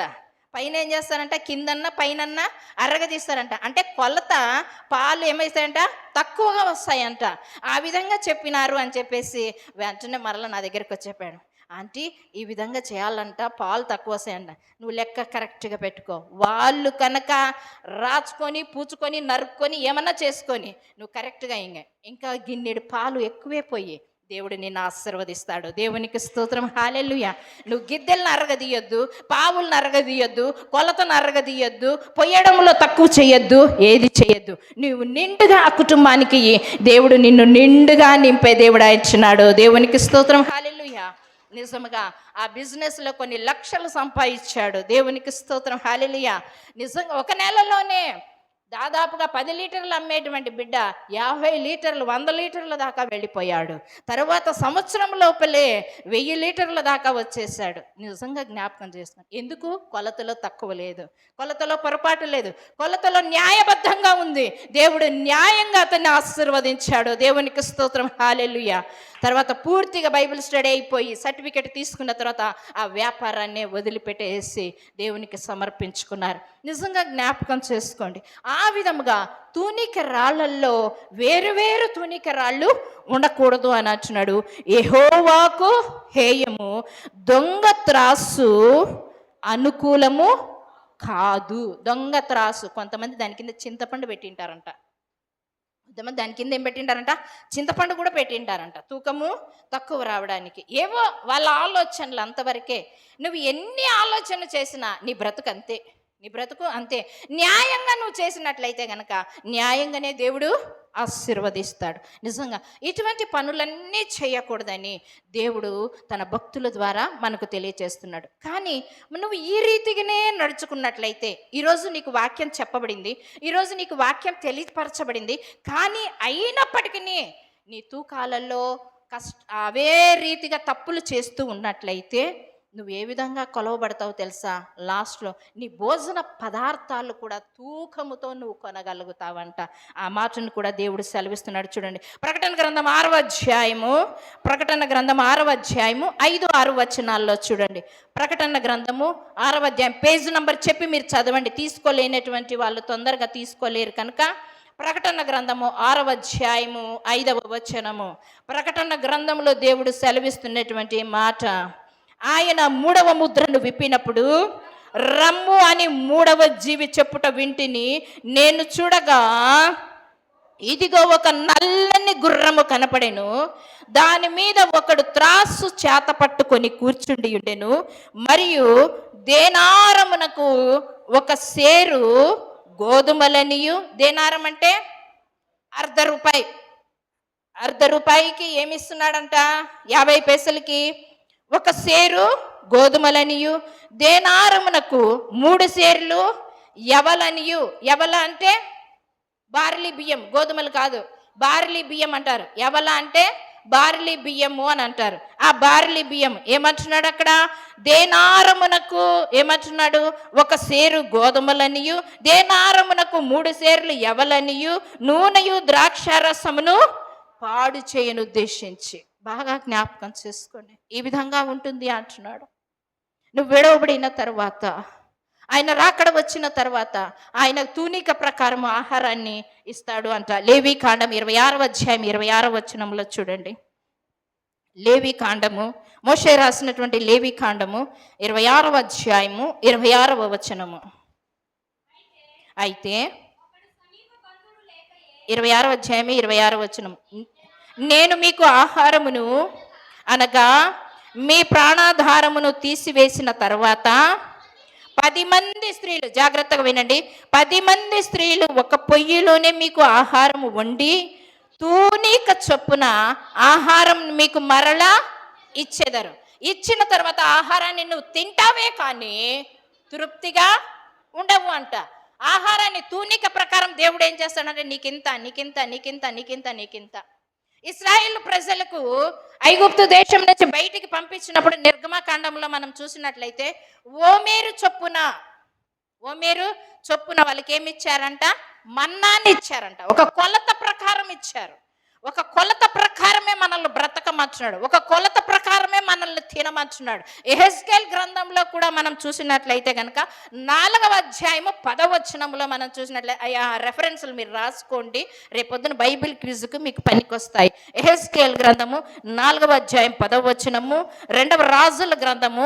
పైన ఏం చేస్తారంట, కిందన్నా పైనన్నా అరగదీస్తారంట. అంటే కొలత పాలు ఏమవుతాయంట, తక్కువగా వస్తాయంట. ఆ విధంగా చెప్పినారు అని చెప్పేసి వెంటనే మరలా నా దగ్గరికి వచ్చి చెప్పాడు, ఆంటీ ఈ విధంగా చేయాలంట, పాలు తక్కువ వస్తాయంట, నువ్వు లెక్క కరెక్ట్గా పెట్టుకో. వాళ్ళు కనుక రాచుకొని, పూచుకొని, నరుక్కొని, ఏమన్నా చేసుకొని నువ్వు కరెక్ట్గా ఇంకా గిన్నెడు పాలు ఎక్కువే పోయి దేవుడు నిన్ను ఆశీర్వదిస్తాడు. దేవునికి స్తోత్రం, హల్లెలూయా. నువ్వు గిద్దెలను అరగదీయొద్దు, పావులను అరగదీయొద్దు, కొలతను అరగదీయొద్దు, పొయ్యడంలో తక్కువ చేయొద్దు, ఏది చేయొద్దు. నువ్వు నిండుగా ఆ కుటుంబానికి దేవుడు నిన్ను నిండుగా నింపే దేవుడు ఇచ్చినాడు. దేవునికి స్తోత్రం, హల్లెలూయా. నిజంగా ఆ బిజినెస్లో కొన్ని లక్షలు సంపాదించాడు. దేవునికి స్తోత్రం, హల్లెలూయా. నిజంగా ఒక నెలలోనే దాదాపుగా 10 లీటర్లు అమ్మేటువంటి బిడ్డ 50 లీటర్లు, 100 లీటర్ల దాకా వెళ్ళిపోయాడు. తర్వాత సంవత్సరం లోపలే 1000 లీటర్ల దాకా వచ్చేసాడు. నిజంగా జ్ఞాపకం చేస్తున్నాను. ఎందుకు? కొలతలో తక్కువ లేదు, కొలతలో పొరపాటు లేదు, కొలతలో న్యాయబద్ధంగా ఉంది. దేవుడు న్యాయంగా అతన్ని ఆశీర్వదించాడు. దేవునికి స్తోత్రం, హల్లెలూయా. తర్వాత పూర్తిగా బైబిల్ స్టడీ అయిపోయి సర్టిఫికెట్ తీసుకున్న తర్వాత ఆ వ్యాపారాన్ని వదిలిపెట్టేసి దేవునికి సమర్పించుకున్నారు. నిజంగా జ్ఞాపకం చేసుకోండి. ఆ విధముగా తూనిక రాళ్లల్లో వేరువేరు తూనిక రాళ్ళు ఉండకూడదు అని అంటున్నాడు. యెహోవాకు హేయము, దొంగ త్రాసు అనుకూలము కాదు. దొంగ త్రాసు, కొంతమంది దాని కింద చింతపండు పెట్టింటారంట, దాని కింద ఏం పెట్టింటారంట, చింతపండు కూడా పెట్టింటారంట, తూకము తక్కువ రావడానికి. ఏవో వాళ్ళ ఆలోచనలు అంతవరకే. నువ్వు ఎన్ని ఆలోచన చేసినా నీ బ్రతుకు అంతే, నీ బ్రతుకు అంతే. న్యాయంగా నువ్వు చేసినట్లయితే గనక న్యాయంగానే దేవుడు ఆశీర్వదిస్తాడు. నిజంగా ఇటువంటి పనులన్నీ చేయకూడదని దేవుడు తన భక్తుల ద్వారా మనకు తెలియచేస్తున్నాడు. కానీ నువ్వు ఈ రీతిగానే నడుచుకున్నట్లయితే, ఈరోజు నీకు వాక్యం చెప్పబడింది, ఈరోజు నీకు వాక్యం తెలియపరచబడింది, కానీ అయినప్పటికీ నీ తూకాలలో అవే రీతిగా తప్పులు చేస్తూ ఉన్నట్లయితే నువ్వు ఏ విధంగా కొలవబడతావు తెలుసా? లాస్ట్లో నీ భోజన పదార్థాలు కూడా తూకముతో నువ్వు కొనగలుగుతావంట. ఆ మాటను కూడా దేవుడు సెలవిస్తున్నాడు. చూడండి, ప్రకటన గ్రంథం 6వ అధ్యాయము 5-6 వచనాల్లో చూడండి. ప్రకటన గ్రంథము 6వ అధ్యాయం పేజ్ నంబర్ చెప్పి మీరు చదవండి. తీసుకోలేనటువంటి వాళ్ళు తొందరగా తీసుకోలేరు కనుక ప్రకటన గ్రంథము 6వ అధ్యాయము 5వ వచనము. ప్రకటన గ్రంథంలో దేవుడు సెలవిస్తున్నటువంటి మాట, ఆయన 3వ ముద్రను విప్పినప్పుడు రమ్ము అని 3వ జీవి చెప్పుట వింటిని. నేను చూడగా ఇదిగో ఒక నల్లని గుర్రము కనపడెను. దాని మీద ఒకడు త్రాసు చేత పట్టుకొని కూర్చుండి ఉండెను. మరియు దేనారమునకు ఒక సేరు గోధుమలనియు, దేనారం అంటే అర్ధ రూపాయికి ఏమిస్తున్నాడంట? 50 పైసలకి ఒక సేరు గోధుమలనియు, దేనారమునకు 3 సేర్లు యవలనియు. యవల అంటే బార్లీ బియ్యం, గోధుమలు కాదు, బార్లీ బియ్యం అంటారు. యవల అంటే బార్లీ బియ్యము అని అంటారు. ఆ బార్లీ బియ్యం ఏమంటున్నాడు అక్కడ? దేనారమునకు ఏమంటున్నాడు? ఒక సేరు గోధుమలనియు, దేనారమునకు 3 సేర్లు యవలనియు, నూనెయు ద్రాక్షారసమును పాడు చేయను ఉద్దేశించి. బాగా జ్ఞాపకం చేసుకోండి. ఈ విధంగా ఉంటుంది అంటున్నాడు. నువ్వు విడవబడిన తర్వాత, ఆయన రాకడ వచ్చిన తర్వాత ఆయన తూనిక ప్రకారం ఆహారాన్ని ఇస్తాడు అంట. లేవి కాండం 26వ అధ్యాయం 26వ వచనంలో చూడండి. లేవి కాండము, మోషే రాసినటువంటి లేవి కాండము 26వ అధ్యాయము 26వ వచనము. అయితే 26వ అధ్యాయము 26వ వచనం, నేను మీకు ఆహారమును అనగా మీ ప్రాణాధారమును తీసివేసిన తర్వాత 10 మంది స్త్రీలు, జాగ్రత్తగా వినండి, 10 మంది స్త్రీలు ఒక పొయ్యిలోనే మీకు ఆహారము వండి తూనిక చొప్పున ఆహారం మీకు మరలా ఇచ్చేదరు. ఇచ్చిన తర్వాత ఆహారాన్ని నువ్వు తింటావే కానీ తృప్తిగా ఉండవు అంట. ఆహారాన్ని తూనిక ప్రకారం దేవుడు ఏం చేస్తాడంటే నీకింత నీకింత నీకింత నీకింత నీకింత. ఇశ్రాయేలు ప్రజలకు ఐగుప్తు దేశం నుంచి బయటికి పంపించినప్పుడు నిర్గమకాండంలో మనం చూసినట్లయితే ఓమేరు చొప్పున వాళ్ళకి ఏమి ఇచ్చారంట? మన్నాన్ని ఇచ్చారంట. ఒక కొలత ప్రకారం ఇచ్చారు. ఒక కొలత ప్రకారమే మనల్ని బ్రతకమంటున్నాడు. ఒక కొలత ప్రకారమే మనల్ని తినమంటున్నాడు. యెహెజ్కేలు గ్రంథంలో కూడా మనం చూసినట్లయితే కనుక 4వ అధ్యాయము 10వ వచనంలో మనం చూసినట్లయితే, ఆ రెఫరెన్స్లు మీరు రాసుకోండి, రేపొద్దున బైబిల్ క్విజ్కు మీకు పనికొస్తాయి. యెహెజ్కేలు గ్రంథము 4వ అధ్యాయం 10వ వచనము, 2వ రాజుల గ్రంథము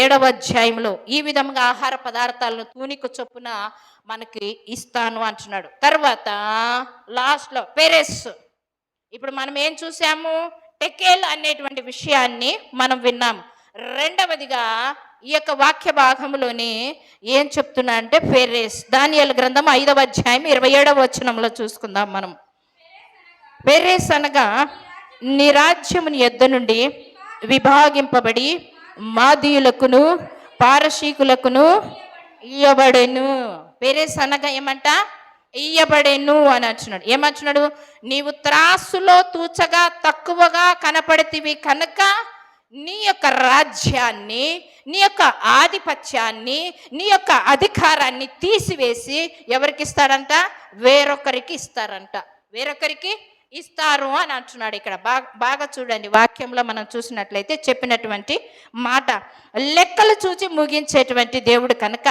7వ అధ్యాయంలో ఈ విధంగా ఆహార పదార్థాలను తూనిక చొప్పున మనకి ఇస్తాను అంటున్నాడు. తర్వాత లాస్ట్లో పెరెస్. ఇప్పుడు మనం ఏం చూసాము? టెకేల్ అనేటువంటి విషయాన్ని మనం విన్నాం. రెండవదిగా ఈ యొక్క వాక్య భాగంలోని ఏం చెప్తున్నా అంటే ఫెరెస్. దానియేలు గ్రంథం 5వ అధ్యాయం 27వ వచనంలో చూసుకుందాం మనం. ఫెరెస్ అనగా నీ రాజ్యముని యొద్ద నుండి విభాగింపబడి మాదీయులకును పారసీకులకును ఇయ్యబడెను. ఫెరెస్ అనగా ఏమంట? ఇయ్యబడెను అని అంటున్నాడు. ఏమంటున్నాడు? నీవు త్రాసులో తూచగా తక్కువగా కనపడితివి కనుక నీ యొక్క రాజ్యాన్ని, నీ యొక్క ఆధిపత్యాన్ని, నీ యొక్క అధికారాన్ని తీసివేసి ఎవరికి ఇస్తాడంట? వేరొకరికి ఇస్తారంట. వేరొకరికి ఇస్తారు అని అంటున్నాడు. ఇక్కడ బాగా చూడండి, వాక్యంలో మనం చూసినట్లయితే చెప్పినటువంటి మాట, లెక్కలు చూచి ముగించేటువంటి దేవుడు కనుక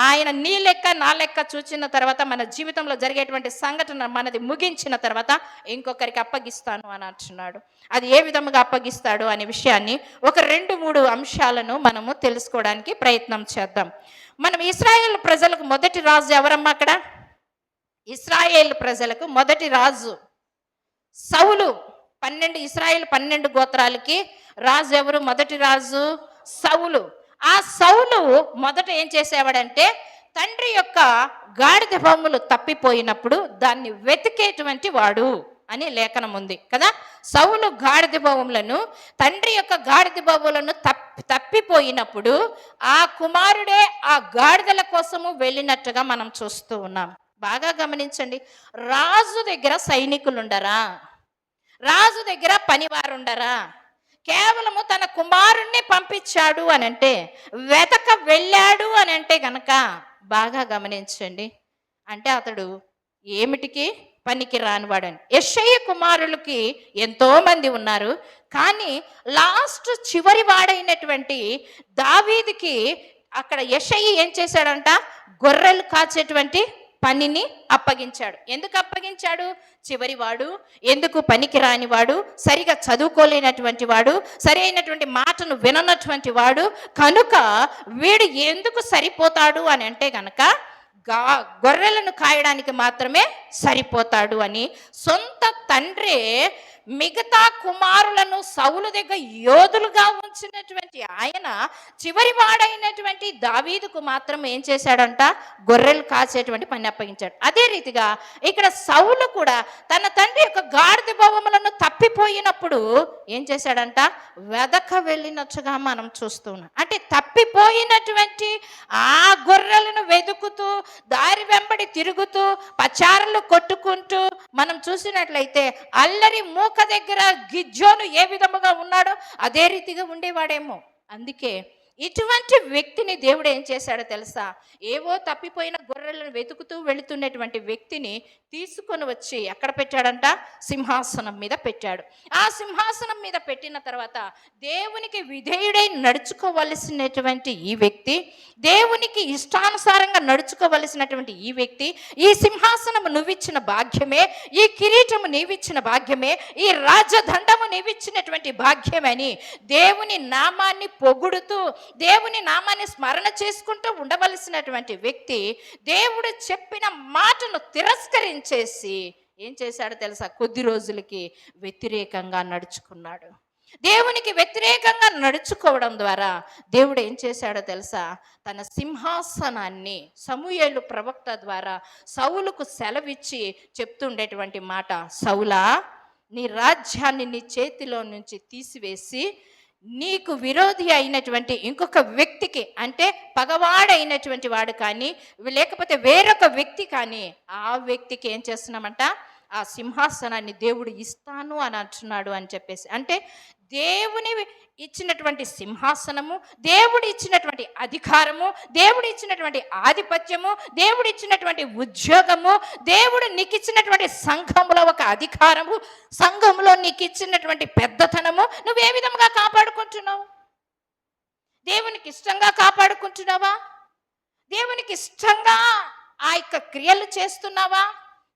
ఆయన నీ లెక్క నా లెక్క చూచిన తర్వాత మన జీవితంలో జరిగేటువంటి సంఘటన మనది ముగించిన తర్వాత ఇంకొకరికి అప్పగిస్తాను అని అంటున్నాడు. అది ఏ విధంగా అప్పగిస్తాడు అనే విషయాన్ని ఒక 2-3 అంశాలను మనము తెలుసుకోవడానికి ప్రయత్నం చేద్దాం. మనం ఇశ్రాయేలు ప్రజలకు మొదటి రాజు ఎవరమ్మా? అక్కడ ఇశ్రాయేలు ప్రజలకు మొదటి రాజు సౌలు. ఇశ్రాయేలు 12 గోత్రాలకి రాజు ఎవరు? మొదటి రాజు సౌలు. ఆ సౌలు మొదట ఏం చేసేవాడంటే తండ్రి యొక్క గాడిద బొమ్మలు తప్పిపోయినప్పుడు దాన్ని వెతికేటువంటి వాడు అని లేఖనం ఉంది కదా. సౌలు గాడిద బొమ్మలను, తండ్రి యొక్క గాడిద బొమ్మలను తప్పిపోయినప్పుడు ఆ కుమారుడే ఆ గాడిదల కోసము వెళ్ళినట్టుగా మనం చూస్తూ ఉన్నాం. బాగా గమనించండి, రాజు దగ్గర సైనికులు ఉండరా? రాజు దగ్గర పనివారు ఉండరా? కేవలము తన కుమారుణ్ణి పంపించాడు అని అంటే, వెతక వెళ్ళాడు అని అంటే గనక బాగా గమనించండి. అంటే అతడు ఏమిటికి పనికి రానివాడని. యెషయి కుమారులకి ఎంతో మంది ఉన్నారు, కానీ లాస్ట్ చివరి వాడైనటువంటి దావీదుకి అక్కడ యెషయి ఏం చేశాడంట, గొర్రెలు కాచేటువంటి పనిని అప్పగించాడు. ఎందుకు అప్పగించాడు? చివరివాడు, ఎందుకు పనికి రానివాడు, సరిగా చదువుకోలేనటువంటి వాడు, సరైనటువంటి మాటను విననటువంటి వాడు, కనుక వీడు ఎందుకు సరిపోతాడు అని అంటే గనక గొర్రెలను కాయడానికి మాత్రమే సరిపోతాడు అని సొంత తండ్రే మిగతా కుమారులను సౌలు దగ్గర యోధులుగా ఉంచినటువంటి ఆయన చివరి వాడైనటువంటి దావీదుకు మాత్రం ఏం చేశాడంట, గొర్రెలు కాసేటువంటి పని అప్పగించాడు. అదే రీతిగా ఇక్కడ సౌలు కూడా తన తండ్రి యొక్క గాడిద భవములను తప్పిపోయినప్పుడు ఏం చేశాడంట, వెదక వెళ్ళినట్టుగా మనం చూస్తున్నాం. అంటే తప్పిపోయినటువంటి ఆ గొర్రెలను వెతుకుతూ దారి వెంబడి తిరుగుతూ పచారలు కొట్టుకుంటూ మనం చూసినట్లయితే అల్లరి మూక దగ్గర గిజ్జోను ఏ విధముగా ఉన్నాడో అదే రీతిగా ఉండేవాడేమో. అందుకే ఇటువంటి వ్యక్తిని దేవుడు ఏం చేశాడో తెలుసా, ఏవో తప్పిపోయిన గొర్రెలను వెతుకుతూ వెళుతున్నటువంటి వ్యక్తిని తీసుకొని వచ్చి ఎక్కడ పెట్టాడంట, సింహాసనం మీద పెట్టాడు. ఆ సింహాసనం మీద పెట్టిన తర్వాత దేవునికి విధేయుడై నడుచుకోవలసినటువంటి ఈ వ్యక్తి, దేవునికి ఇష్టానుసారంగా నడుచుకోవలసినటువంటి ఈ వ్యక్తి, ఈ సింహాసనము నువ్విచ్చిన భాగ్యమే, ఈ కిరీటము నీవిచ్చిన భాగ్యమే, ఈ రాజదండము నీవిచ్చినటువంటి భాగ్యమని దేవుని నామాన్ని పొగుడుతూ దేవుని నామాన్ని స్మరణ చేసుకుంటూ ఉండవలసినటువంటి వ్యక్తి దేవుడు చెప్పిన మాటను తిరస్కరించేసి ఏం చేశాడో తెలుసా, కొద్ది రోజులకి వ్యతిరేకంగా నడుచుకున్నాడు. దేవునికి వ్యతిరేకంగా నడుచుకోవడం ద్వారా దేవుడు ఏం చేశాడో తెలుసా, తన సింహాసనాన్ని సమూయేలు ప్రవక్త ద్వారా సౌలుకు సెలవిచ్చి చెప్తుండేటువంటి మాట, సౌలా, నీ రాజ్యాన్ని నీ చేతిలో నుంచి తీసివేసి నీకు విరోధి అయినటువంటి ఇంకొక వ్యక్తికి, అంటే పగవాడైనటువంటి వాడు కానీ లేకపోతే వేరొక వ్యక్తి కానీ, ఆ వ్యక్తికి ఏం చేస్తున్నామంట, ఆ సింహాసనాన్ని దేవుడు ఇస్తాను అని అంటున్నాడు అని చెప్పేసి. అంటే దేవుని ఇచ్చినటువంటి సింహాసనము, దేవుడు ఇచ్చినటువంటి అధికారము, దేవుడు ఇచ్చినటువంటి ఆధిపత్యము, దేవుడు ఇచ్చినటువంటి ఉద్యోగము, దేవుడు నీకు ఇచ్చినటువంటి సంఘములో ఒక అధికారము, సంఘములో నీకు ఇచ్చినటువంటి పెద్దతనము నువ్వు ఏ విధంగా కాపాడుకుంటున్నావు? దేవునికి ఇష్టంగా కాపాడుకుంటున్నావా? దేవునికి ఇష్టంగా ఆ యొక్క క్రియలు చేస్తున్నావా?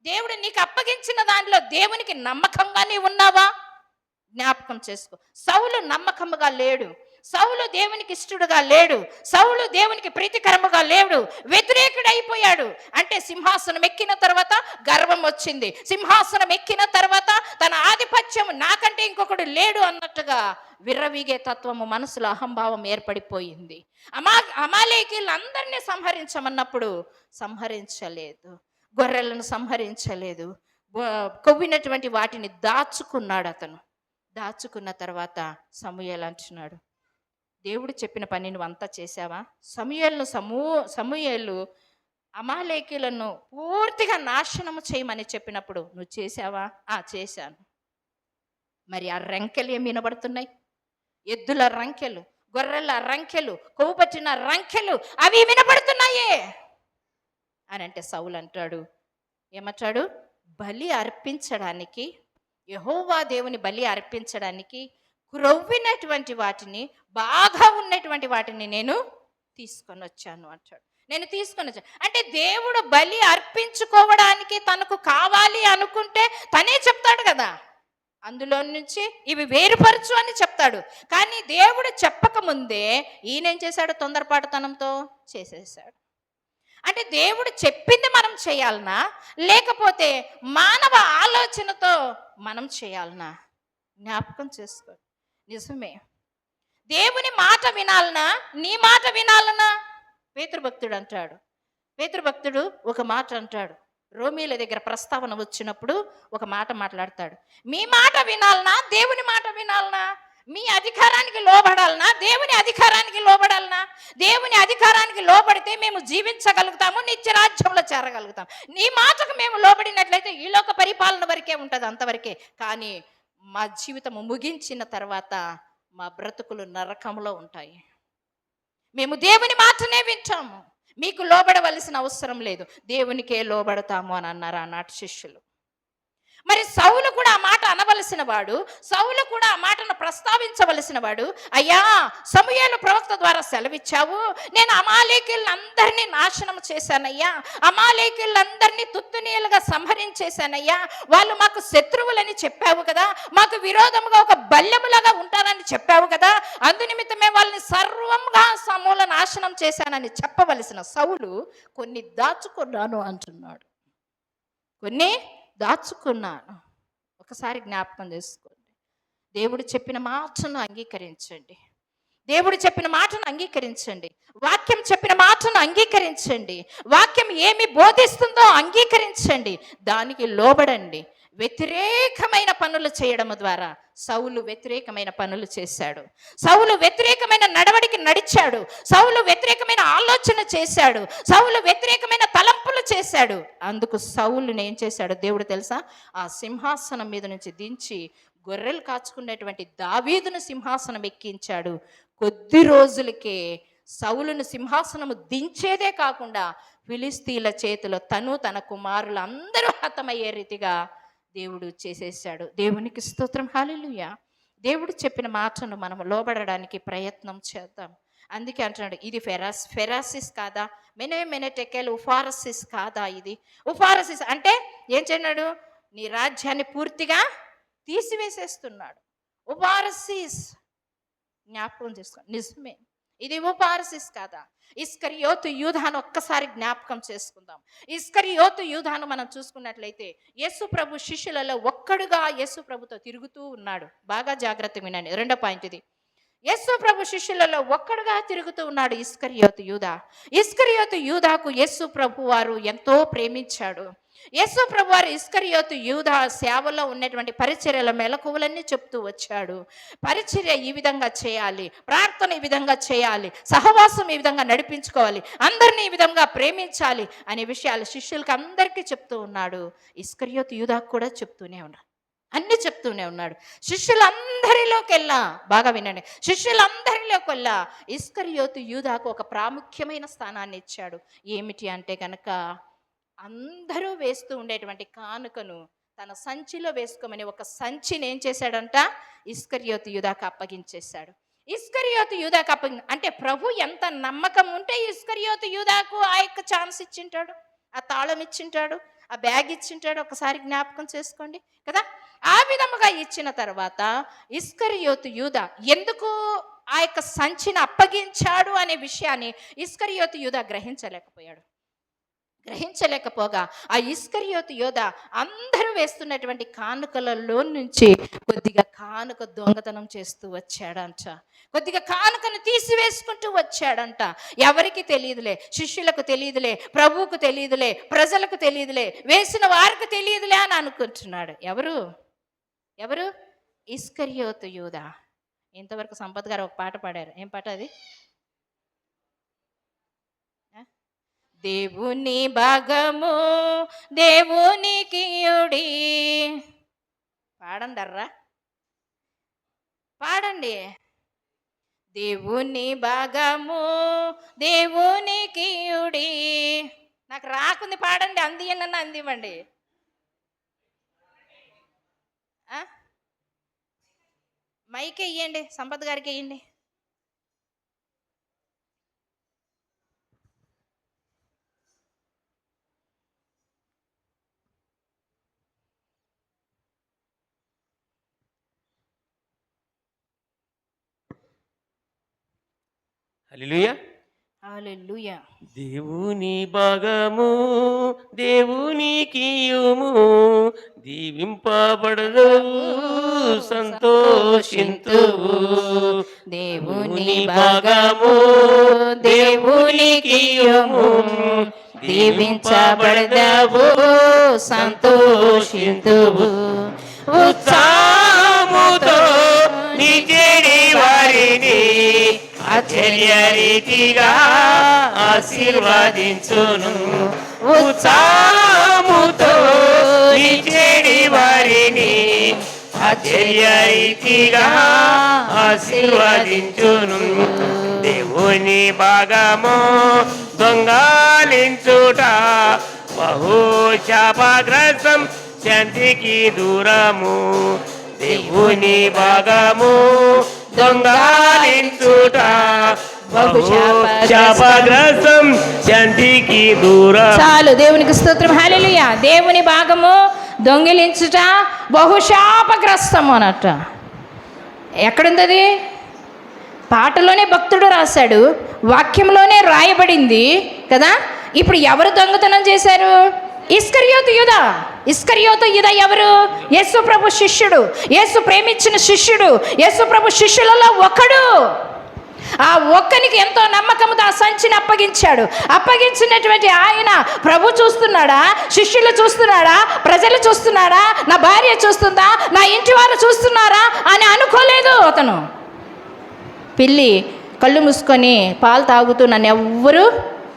దేవుడు నీకు అప్పగించిన దానిలో దేవునికి నమ్మకంగానే ఉన్నావా? జ్ఞాపకం చేసుకో. సౌలు నమ్మకముగా లేడు, సౌలు దేవునికి ఇష్టడుగా లేడు, సౌలు దేవునికి ప్రీతికరముగా లేడు, వ్యతిరేకుడైపోయాడు. అంటే సింహాసనం ఎక్కిన తర్వాత గర్వం వచ్చింది, సింహాసనం ఎక్కిన తర్వాత తన ఆధిపత్యం నాకంటే ఇంకొకడు లేడు అన్నట్టుగా విర్రవీగే తత్వము మనసులో అహంభావం ఏర్పడిపోయింది. అమాలేకీలందరినీ సంహరించమన్నప్పుడు సంహరించలేదు, గొర్రెలను సంహరించలేదు, కొవ్వినటువంటి వాటిని దాచుకున్నాడు. అతను దాచుకున్న తర్వాత సమూయేలు అంటున్నాడు, దేవుడు చెప్పిన పని నువ్వు అంతా చేశావా? సమూయేలు అమాలేకీలను పూర్తిగా నాశనము చేయమని చెప్పినప్పుడు నువ్వు చేశావా? చేశాను. మరి ఆ రంకెలు ఏమి వినబడుతున్నాయి? ఎద్దుల రంకెలు, గొర్రెల రంకెలు, కొవ్వు పట్టిన రంకెలు అవి వినబడుతున్నాయే అని అంటే సౌలు అంటాడు, ఏమంటాడు, బలి అర్పించడానికి, యెహోవా దేవుని బలి అర్పించడానికి క్రొవ్వినటువంటి వాటిని, బాగా ఉన్నటువంటి వాటిని నేను తీసుకొని వచ్చాను అంటాడు. నేను తీసుకొని వచ్చాను అంటే దేవుడు బలి అర్పించుకోవడానికి తనకు కావాలి అనుకుంటే తనే చెప్తాడు కదా, అందులో నుంచి ఇవి వేరుపరచు అని చెప్తాడు. కానీ దేవుడు చెప్పకముందే ఈయనేం చేశాడు, తొందరపాటుతనంతో చేసేసాడు. అంటే దేవుడు చెప్పింది మనం చేయాలనా, లేకపోతే మానవ ఆలోచనతో మనం చేయాలనా? జ్ఞాపకం చేసుకో. నిజమే, దేవుని మాట వినాలనా, నీ మాట వినాలనా? పేతురుభక్తుడు అంటాడు, పేతురుభక్తుడు ఒక మాట అంటాడు, రోమీల దగ్గర ప్రస్తావన వచ్చినప్పుడు ఒక మాట మాట్లాడతాడు, మీ మాట వినాలనా, దేవుని మాట వినాలనా? మీ అధికారానికి లోబడాలనా, దేవుని అధికారానికి లోబడాలనా? దేవుని అధికారానికి లోబడితే మేము జీవించగలుగుతాము, నిత్య రాజ్యంలో చేరగలుగుతాం. నీ మాటకు మేము లోబడినట్లయితే ఈ లోక పరిపాలన వరకే ఉంటుంది, అంతవరకే. కానీ మా జీవితము ముగించిన తర్వాత మా బ్రతుకులు నరకంలో ఉంటాయి. మేము దేవుని మాటనే వింటాము, మీకు లోబడవలసిన అవసరం లేదు, దేవునికే లోబడతాము అని అన్నారు ఆనాటి శిష్యులు. మరి సౌలు కూడా ఆ మాట అనవలసిన వాడు, సౌలు కూడా ఆ మాటను ప్రస్తావించవలసిన వాడు. అయ్యా, సమూయేలు ప్రవక్త ద్వారా సెలవిచ్చావు, నేను అమాలేకీయులందరినీ నాశనం చేశానయ్యా, అమాలేకీయులందరినీ తుత్తునీయులుగా సంహరించేశానయ్యా, వాళ్ళు మాకు శత్రువులని చెప్పావు కదా, మాకు విరోధముగా ఒక బల్యములాగా ఉంటారని చెప్పావు కదా, అందునిమిత్తమే వాళ్ళని సర్వంగా సమూల నాశనం చేశానని చెప్పవలసిన సౌలు కొన్ని దాచుకున్నాను అంటున్నాడు. కొన్ని దాచుకున్నాను. ఒకసారి జ్ఞాపకం చేసుకోండి. దేవుడు చెప్పిన మాటను అంగీకరించండి, దేవుడు చెప్పిన మాటను అంగీకరించండి, వాక్యం చెప్పిన మాటను అంగీకరించండి, వాక్యం ఏమి బోధిస్తుందో అంగీకరించండి, దానికి లోబడండి. వ్యతిరేకమైన పనులు చేయడం ద్వారా సౌలు వ్యతిరేకమైన పనులు చేశాడు, సౌలు వ్యతిరేకమైన నడవడికి నడిచాడు, సౌలు వ్యతిరేకమైన ఆలోచన చేశాడు, సౌలు వ్యతిరేకమైన తలంపులు చేశాడు. అందుకు సౌలుని ఏం చేశాడు దేవుడు తెలుసా? ఆ సింహాసనం మీద నుంచి దించి గొర్రెలు కాచుకునేటువంటి దావీదును సింహాసనం ఎక్కించాడు. కొద్ది రోజులకే సౌలును సింహాసనము దించేదే కాకుండా ఫిలిస్తీన్ల చేతిలో తను తన కుమారులు అందరూ హతమయ్యే రీతిగా దేవుడు చేసేసాడు. దేవునికి స్తోత్రం, హల్లెలూయా. దేవుడు చెప్పిన మాటను మనం లోబడడానికి ప్రయత్నం చేద్దాం. అందుకే అంటున్నాడు, ఇది ఫెరాసిస్ కాదా, మెనెటెకెల్ ఉఫారసిస్ కాదా? ఇది ఉఫారసిస్ అంటే ఏం చేయన్నాడు? నీ రాజ్యాన్ని పూర్తిగా తీసివేసేస్తున్నాడు. ఉఫారసిస్ జ్ఞాపకం చేసుకోండి, నిజమే, ఇది ఉపారసిస్ కాదా? ఇస్కరియోతు యూదాను ఒక్కసారి జ్ఞాపకం చేసుకుందాం. ఇస్కరియోతు యూదాను మనం చూసుకున్నట్లయితే యేసు ప్రభు శిష్యులలో ఒక్కడుగా యేసు ప్రభుతో తిరుగుతూ ఉన్నాడు. బాగా జాగ్రత్త వినండి. రెండో పాయింట్ ఇది. యేసు ప్రభు శిష్యులలో ఒక్కడుగా తిరుగుతూ ఉన్నాడు ఇస్కరియోతు యూదా. ఇస్కరియోతు యూదాకు యేసు ప్రభు వారు ఎంతో ప్రేమించాడు. యేసు ప్రభు వారు ఇస్కరియోతు యూదా సేవలో ఉన్నటువంటి పరిచర్యల మెలకువలన్నీ చెప్తూ వచ్చాడు. పరిచర్య ఈ విధంగా చేయాలి, ప్రార్థన ఈ విధంగా చేయాలి, సహవాసం ఈ విధంగా నడిపించుకోవాలి, అందరినీ ఈ విధంగా ప్రేమించాలి అనే విషయాలు శిష్యులకు అందరికీ చెప్తూ ఉన్నాడు. ఇస్కరియోతు యూదాకు కూడా చెప్తూనే ఉన్నాడు, అన్ని చెప్తూనే ఉన్నాడు. శిష్యులందరిలోకెల్లా, బాగా వినండి, శిష్యులందరిలోకెల్లా ఇస్కరియోతు యూదాకు ఒక ప్రాముఖ్యమైన స్థానాన్ని ఇచ్చాడు. ఏమిటి అంటే కనుక, అందరూ వేస్తూ ఉండేటువంటి కానుకను తన సంచిలో వేసుకోమని ఒక సంచిని ఏం చేశాడంట? ఇస్కరియోతు యూదాకు అప్పగించేశాడు. ఇస్కరియోతు యూదాకు అంటే ప్రభు ఎంత నమ్మకం ఉంటే ఇస్కరియోతు యూదాకు ఆ యొక్క ఛాన్స్ ఇచ్చింటాడు, ఆ తాళం ఇచ్చింటాడు, ఆ బ్యాగ్ ఇచ్చింటాడు. ఒకసారి జ్ఞాపకం చేసుకోండి కదా. ఆ విధముగా ఇచ్చిన తర్వాత ఇస్కరియోతు యూదా ఎందుకు ఆ యొక్క సంచిని అప్పగించాడు అనే విషయాన్ని ఇస్కరియోతు యూదా గ్రహించలేకపోగా ఆ ఇస్కరియోతు యూదా అందరూ వేస్తున్నటువంటి కానుకలలో నుంచి కొద్దిగా కానుక దొంగతనం చేస్తూ వచ్చాడంట, కొద్దిగా కానుకను తీసివేసుకుంటూ వచ్చాడంట. ఎవరికి తెలియదులే, శిష్యులకు తెలియదులే, ప్రభువుకు తెలియదులే, ప్రజలకు తెలియదులే, వేసిన వారికి తెలియదులే అని అనుకుంటున్నాడు. ఎవరు? ఇస్కరియోతు యూదా. ఇంతవరకు సంపత్ గారు ఒక పాట పాడారు. ఏం పాట అది? దేవుని భాగము దేవునికి యుడి. పాడండర్రా, పాడండి. దేవుని భాగము దేవునికి యుడి. నాకు రాకుంది, పాడండి. అందియనన్నా అందివ్వండి. మైక్ ఇయ్యండి, సంపత్ గారికి ఇయ్యండి. హల్లెలూయా, హల్లెలూయా. దేవుని భాగము దేవునికి ఇయ్యుము, దీవింపబడదవు సంతోషింతువు. దేవుని భాగము దేవునికి ఇయ్యుము, దీవించబడదవు సంతోషింతువు. ఉత్సాహముతో నిజడి వారిని ఆశ్చర్య రీతిగా ఆశీర్వదించును. ఉత్సాహముతో నిజడి వారిని ఆశ్చర్య రీతిగా ఆశీర్వదించును. దేవుని భాగము దొంగలించుట బహు శాపగ్రస్తం, శాంతికి దూరము. దేవుని భాగము దొంగలించుట బహు శాపగ్రస్తం, శాంతికి దూరం. చాలు, దేవునికి స్తోత్రం. హల్లెలూయా. దేవుని భాగము దొంగిలించుట బహుశాపగ్రస్తము అన్నట్ట. ఎక్కడుంది అది? పాటలోనే భక్తుడు రాశాడు, వాక్యంలోనే రాయబడింది కదా. ఇప్పుడు ఎవరు దొంగతనం చేశారు? ఇస్కరియోతు యూద. ఇస్కరియోతు యూద ఎవరు? యేసు ప్రభు శిష్యుడు, యేసు ప్రేమించిన శిష్యుడు, యేసు ప్రభు శిష్యులలో ఒకడు. ఆ ఒక్కనికి ఎంతో నమ్మకంతో ఆ సంచిని అప్పగించాడు. అప్పగించినటువంటి ఆయన ప్రభు చూస్తున్నాడా, శిష్యులు చూస్తున్నాడా, ప్రజలు చూస్తున్నాడా, నా భార్య చూస్తుందా, నా ఇంటి వారు చూస్తున్నారా అని అనుకోలేదు. అతను పిల్లి కళ్ళు మూసుకొని పాలు తాగుతూ నన్ను ఎవ్వరూ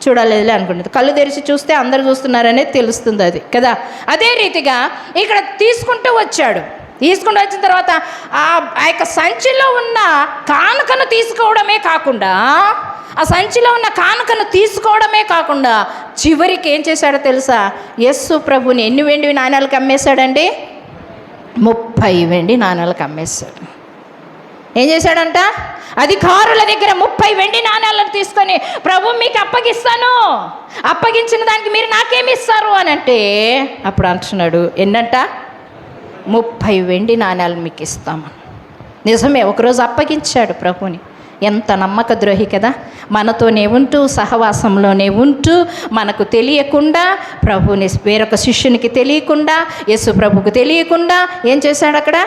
చూడలేదు అనుకుంటుంది. కళ్ళు తెరిచి చూస్తే అందరు చూస్తున్నారనేది తెలుస్తుంది అది కదా. అదే రీతిగా ఇక్కడ తీసుకుంటూ వచ్చాడు. తీసుకుంటూ వచ్చిన తర్వాత ఆ యొక్క సంచిలో ఉన్న కానుకను తీసుకోవడమే కాకుండా, ఆ సంచిలో ఉన్న కానుకను తీసుకోవడమే కాకుండా చివరికి ఏం చేశాడో తెలుసా? యేసు ప్రభుని ఎన్ని వెండి నాణ్యాలకు అమ్మేశాడండి? 30 వెండి నాణ్యాలకు అమ్మేశాడు. ఏం చేశాడంట? అధికారుల దగ్గర 30 వెండి నాణ్యాలను తీసుకొని, ప్రభు మీకు అప్పగిస్తాను, అప్పగించిన దానికి మీరు నాకేమి ఇస్తారు అని అంటే, అప్పుడు అంటున్నాడు ఎన్నంట? 30 వెండి నాణ్యాలు మీకు ఇస్తాము. నిజమే, ఒకరోజు అప్పగించాడు ప్రభుని. ఎంత నమ్మక ద్రోహి కదా. మనతోనే ఉంటూ, సహవాసంలోనే ఉంటూ, మనకు తెలియకుండా, ప్రభుని వేరొక శిష్యునికి తెలియకుండా, యేసు ప్రభుకు తెలియకుండా ఏం చేశాడు? అక్కడ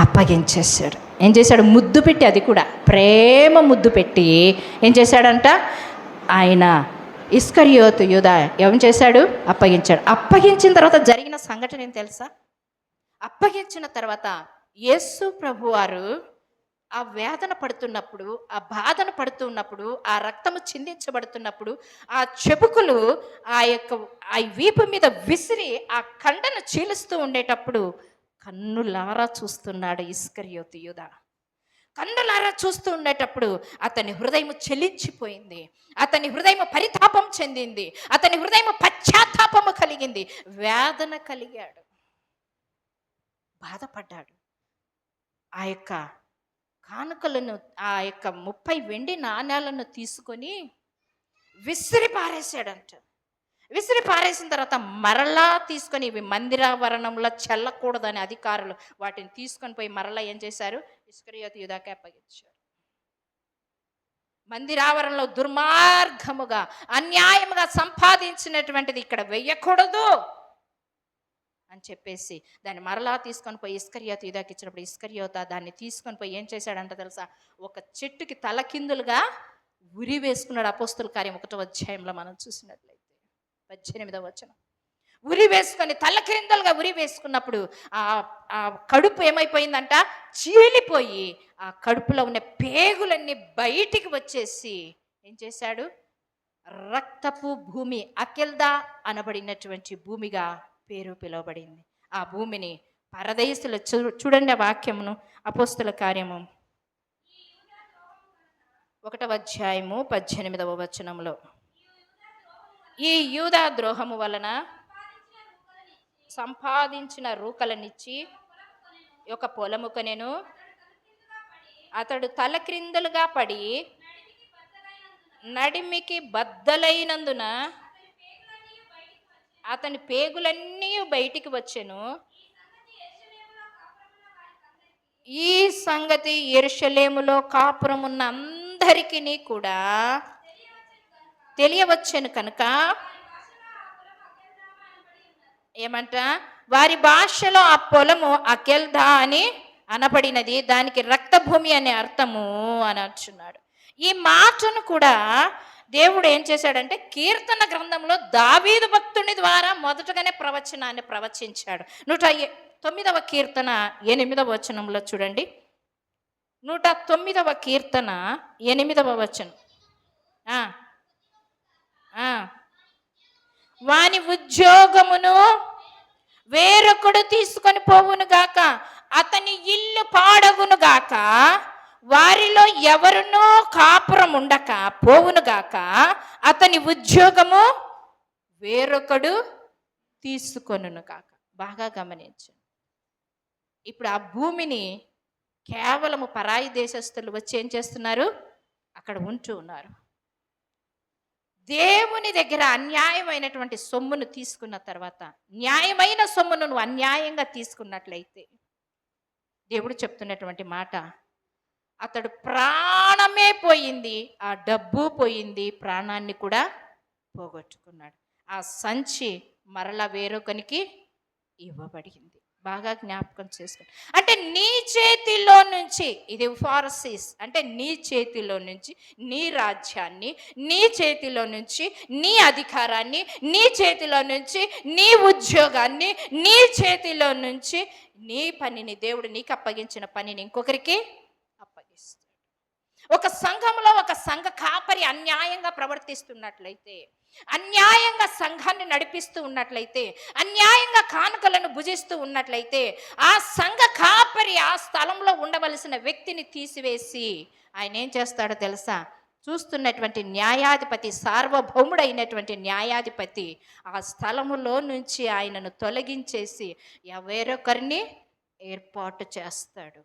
అప్పగించేశాడు. ఏం చేశాడు? ముద్దు పెట్టి, అది కూడా ప్రేమ ముద్దు పెట్టి ఏం చేశాడంట? ఆయన ఇస్కరియోతు యూదా ఏం చేశాడు? అప్పగించాడు. అప్పగించిన తర్వాత జరిగిన సంఘటన ఏం తెలుసా? అప్పగించిన తర్వాత యేసు ప్రభువారు ఆ వేదన పడుతున్నప్పుడు, ఆ బాధన పడుతున్నప్పుడు, ఆ రక్తము చిందించబడుతున్నప్పుడు, ఆ చెబుకులు ఆ వీపు మీద విసిరి ఆ కండను చీలుస్తూ ఉండేటప్పుడు కన్నులారా చూస్తున్నాడు ఇస్కరియోతు యూదా. కన్నులారా చూస్తూ ఉండేటప్పుడు అతని హృదయం చెలించిపోయింది, అతని హృదయం పరితాపం చెందింది, అతని హృదయం పశ్చాత్తాపము కలిగింది, వేదన కలిగాడు, బాధపడ్డాడు. ఆ యొక్క కానుకలను, ఆ యొక్క 30 వెండి నాణ్యాలను తీసుకొని విసిరి పారేశాడంట. విసిరి పారేసిన తర్వాత మరలా తీసుకొని, ఇవి మందిరావరణంలో చెల్లకూడదని అధికారులు వాటిని తీసుకొని పోయి మరలా ఏం చేశారు? ఇస్కరియోతు యూదాకే అప్పగించారు. మందిరావరణంలో దుర్మార్గముగా, అన్యాయముగా సంపాదించినటువంటిది ఇక్కడ వెయ్యకూడదు అని చెప్పేసి దాన్ని మరలా తీసుకొని పోయి ఇస్కరియోతు యూదాకి ఇచ్చినప్పుడు, ఇస్కరియోత దాన్ని తీసుకొని పోయి ఏం చేశాడంట తెలుసా? ఒక చెట్టుకి తలకిందులుగా ఉరి వేసుకున్నాడు. అపోస్తుల కార్యం 1వ అధ్యాయంలో మనం చూసినట్లయితే 18వ వచనం. ఉరి వేసుకొని తలకిందులుగా ఉరి వేసుకున్నప్పుడు ఆ కడుపు ఏమైపోయిందంట? చీలిపోయి ఆ కడుపులో ఉన్న పేగులన్నీ బయటికి వచ్చేసి ఏం చేశాడు? రక్తపు భూమి, అకెల్దా అనబడినటువంటి భూమిగా పేరు పిలువబడింది. ఆ భూమిని పరదేశులు చూడండి ఆ వాక్యమును, అపోస్తుల కార్యము 1వ అధ్యాయము 18వ వచనంలో, ఈ యూదా ద్రోహము వలన సంపాదించిన రూకలనిచ్చి ఒక పొలము కొనెను. అతడు తలక్రిందులుగా పడి నడిమికి బద్దలైనందున అతని పేగులన్నీ బయటికి వచ్చెను. ఈ సంగతి యెరూషలేములో కాపురమున్న అందరికీ కూడా తెలియవచ్చెను కనుక ఏమంట? వారి భాషలో ఆ పొలము అకెల్దా అని అనబడినది, దానికి రక్తభూమి అనే అర్థము అని అంటున్నాడు. ఈ మాటను కూడా దేవుడు ఏం చేశాడంటే కీర్తన గ్రంథంలో దావీదు భక్తుని ద్వారా మొదటగానే ప్రవచనాన్ని ప్రవచించాడు. 109వ కీర్తన 8వ వచనంలో చూడండి. 109వ కీర్తన 8వ వచనం. వాని ఉద్యోగమును వేరొకడు తీసుకొని పోవును గాక, అతని ఇల్లు పాడగును గాక, వారిలో ఎవరునో కాపురం ఉండక పోవును గాక, అతని ఉద్యోగము వేరొకడు తీసుకొనును గాక. బాగా గమనించండి. ఇప్పుడు ఆ భూమిని కేవలము పరాయి దేశస్తులు వచ్చి ఏం చేస్తున్నారు? అక్కడ ఉంటూ ఉన్నారు. దేవుని దగ్గర అన్యాయమైనటువంటి సొమ్మును తీసుకున్న తర్వాత, న్యాయమైన సొమ్మును నువ్వు అన్యాయంగా తీసుకున్నట్లయితే, దేవుడు చెప్తున్నటువంటి మాట, అతడు ప్రాణమే పోయింది, ఆ డబ్బు పోయింది, ప్రాణాన్ని కూడా పోగొట్టుకున్నాడు. ఆ సంచి మరలా వేరొకనికి ఇవ్వబడింది. బాగా జ్ఞాపకం చేసుకోండి. అంటే నీ చేతిలో నుంచి, ఇది ఫారసీస్ అంటే నీ చేతిలో నుంచి నీ రాజ్యాన్ని, నీ చేతిలో నుంచి నీ అధికారాన్ని, నీ చేతిలో నుంచి నీ ఉద్యోగాన్ని, నీ చేతిలో నుంచి నీ పనిని, దేవుడు నీకు అప్పగించిన పనిని ఇంకొకరికి అప్పగిస్తాడు. ఒక సంఘంలో ఒక సంఘ కాపరి అన్యాయంగా ప్రవర్తిస్తున్నట్లయితే, అన్యాయంగా సంఘాన్ని నడిపిస్తూ ఉన్నట్లయితే, అన్యాయంగా కానుకలను భుజిస్తూ ఉన్నట్లయితే, ఆ సంఘ కాపరి ఆ స్థలంలో ఉండవలసిన వ్యక్తిని తీసివేసి ఆయన ఏం చేస్తాడో తెలుసా? చూస్తున్నటువంటి న్యాయాధిపతి, సార్వభౌముడైనటువంటి న్యాయాధిపతి ఆ స్థలములో నుంచి ఆయనను తొలగించేసి వేరొకరిని ఏర్పాటు చేస్తాడు.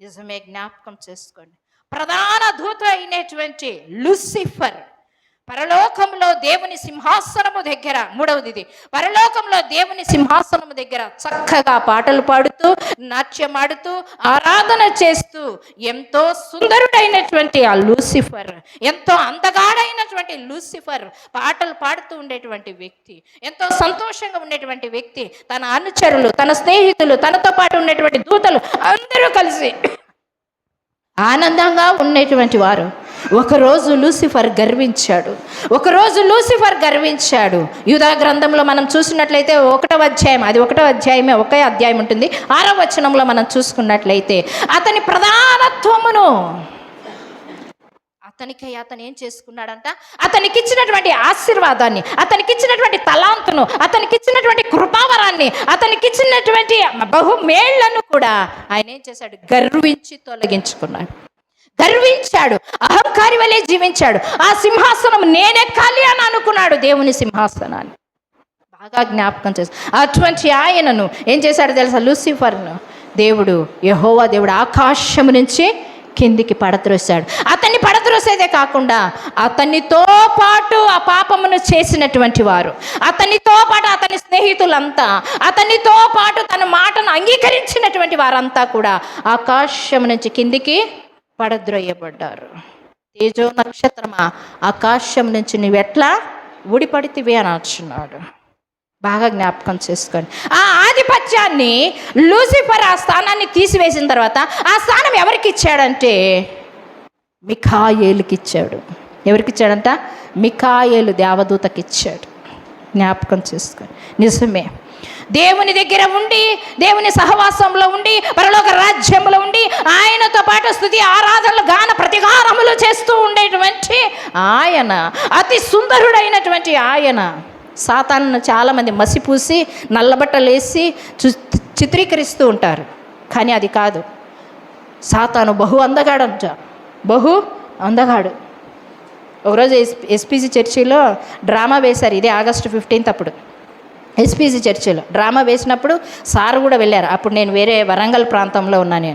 నిజమే, జ్ఞాపకం చేసుకోండి. ప్రధాన దూత అయినటువంటి లూసిఫర్ పరలోకంలో దేవుని సింహాసనము దగ్గర, మూడవది ఇది, పరలోకంలో దేవుని సింహాసనము దగ్గర చక్కగా పాటలు పాడుతూ, నాట్యమాడుతూ, ఆరాధన చేస్తూ, ఎంతో సుందరుడైనటువంటి ఆ లూసిఫర్, ఎంతో అందగాడైనటువంటి లూసిఫర్ పాటలు పాడుతూ ఉండేటువంటి వ్యక్తి, ఎంతో సంతోషంగా ఉండేటువంటి వ్యక్తి, తన అనుచరులు, తన స్నేహితులు, తనతో పాటు ఉండేటువంటి దూతలు అందరూ కలిసి ఆనందంగా ఉండేటువంటి వారు. ఒకరోజు లూసిఫర్ గర్వించాడు. యూదా గ్రంథంలో మనం చూసినట్లయితే 1వ అధ్యాయం, అది 1వ అధ్యాయమే, ఒకే అధ్యాయం ఉంటుంది. 6వ వచనంలో మనం చూసుకున్నట్లయితే అతని ప్రధానత్వమును, అతను ఏం చేసుకున్నాడంట? అతనికి ఇచ్చినటువంటి ఆశీర్వాదాన్ని, అతనికి ఇచ్చినటువంటి తలాంతును, అతనికి ఇచ్చినటువంటి కృపావరాన్ని, అతనికి ఇచ్చినటువంటి బహుమేళ్లను కూడా ఆయన ఏం చేశాడు? గర్వించి తొలగించుకున్నాడు. గర్వించాడు, అహంకారి వలె జీవించాడు. ఆ సింహాసనం నేనెక్కాలి అని అనుకున్నాడు, దేవుని సింహాసనాన్ని. బాగా జ్ఞాపకం చేసి అటువంటి ఆయనను ఏం చేశాడు తెలుసా? లూసిఫర్ను యెహోవా దేవుడు ఆకాశము నుంచి కిందికి పడద్రోశాడు. అతన్ని పడద్రోసేదే కాకుండా అతనితో పాటు ఆ పాపమును చేసినటువంటి వారు, అతనితో పాటు అతని స్నేహితులంతా, అతనితో పాటు తన మాటను అంగీకరించినటువంటి వారంతా కూడా ఆకాశం నుంచి కిందికి పడద్రోయబడ్డారు. తేజో నక్షత్రమా, ఆకాశం నుంచి నువ్వెట్లా ఊడిపడితివి అని అంటున్నాడు. బాగా జ్ఞాపకం చేసుకోండి. ఆ ఆధిపత్యాన్ని లూసిఫర్ ఆ స్థానాన్ని తీసివేసిన తర్వాత ఆ స్థానం ఎవరికి ఇచ్చాడంటే మిఖాయేలుకి ఇచ్చాడు. ఎవరికి ఇచ్చాడంట? మిఖాయేలు దేవదూతకి ఇచ్చాడు. జ్ఞాపకం చేసుకోండి. నిజమే, దేవుని దగ్గర ఉండి, దేవుని సహవాసంలో ఉండి, పరలోక రాజ్యంలో ఉండి, ఆయనతో పాటు స్తుతి ఆరాధనలు, గాన ప్రతిగానములు చేస్తూ ఉండేటువంటి ఆయన, అతి సుందరుడైనటువంటి ఆయన, సాతాను చాలామంది మసిపూసి నల్లబట్టలేసి చిత్రీకరిస్తూ ఉంటారు. కానీ అది కాదు. సాతాను బహు అందగాడు. ఒకరోజు ఎస్పీసీ చర్చిలో డ్రామా వేశారు. ఇదే ఆగస్టు 15 అప్పుడు ఎస్పీసీ చర్చిలో డ్రామా వేసినప్పుడు సార్ కూడా వెళ్ళారు. అప్పుడు నేను వేరే వరంగల్ ప్రాంతంలో ఉన్నాను.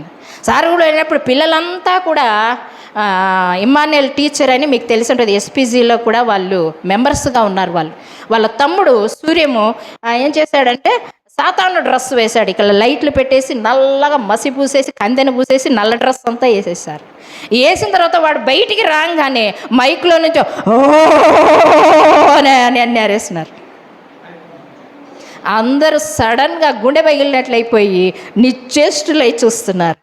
సార్ కూడా వెళ్ళినప్పుడు పిల్లలంతా కూడా ఇమ్మాన్యుయల్ టీచర్ అని మీకు తెలిసి ఉంటుంది, ఎస్పీజీలో కూడా వాళ్ళు మెంబర్స్గా ఉన్నారు. వాళ్ళ తమ్ముడు సూర్యము ఏం చేశాడంటే సాతాను డ్రెస్ వేశాడు. ఇక్కడ లైట్లు పెట్టేసి నల్లగా మసి పూసేసి, కందెను పూసేసి, నల్ల డ్రెస్ అంతా వేసేసారు. వేసిన తర్వాత వాడు బయటికి రాగానే మైక్లో నుంచి ఓ అని అరేస్తున్నారు. అందరూ సడన్గా గుండె పగిలినట్లయిపోయి నిశ్చేష్టులై చూస్తున్నారు.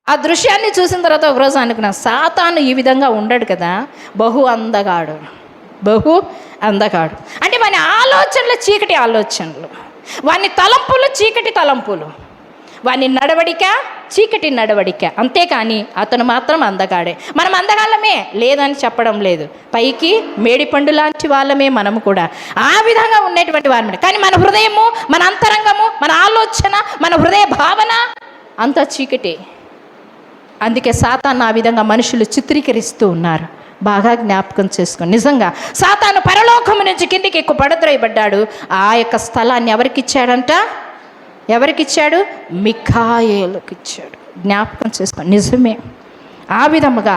ఆ దృశ్యాన్ని చూసిన తర్వాత ఒకరోజు అనుకున్నాను, సాతాను ఈ విధంగా ఉండడు కదా, బహు అందగాడు. అంటే వాని ఆలోచనలు చీకటి ఆలోచనలు, వాని తలంపులు చీకటి తలంపులు, వాని నడవడిక చీకటి నడవడిక. అంతేకాని అతను మాత్రం అందగాడే. మనం అందగాళ్ళమే లేదని చెప్పడం లేదు, పైకి మేడిపండు లాంటి వాళ్ళమే మనము కూడా. ఆ విధంగా ఉండేటువంటి వారమే. కానీ మన హృదయము, మన అంతరంగము, మన ఆలోచన, మన హృదయ భావన అంతా చీకటి. అందుకే సాతాను ఆ విధంగా మనుషులు చిత్రీకరిస్తూ ఉన్నారు. బాగా జ్ఞాపకం చేసుకోండి. నిజంగా సాతాను పరలోకము నుంచి కిందికి ఎక్కువ పడద్రోయబడ్డాడు. ఆ యొక్క స్థలాన్ని ఎవరికిచ్చాడు? మిఖాయేలుకి ఇచ్చాడు. జ్ఞాపకం చేసుకోండి. నిజమే. ఆ విధముగా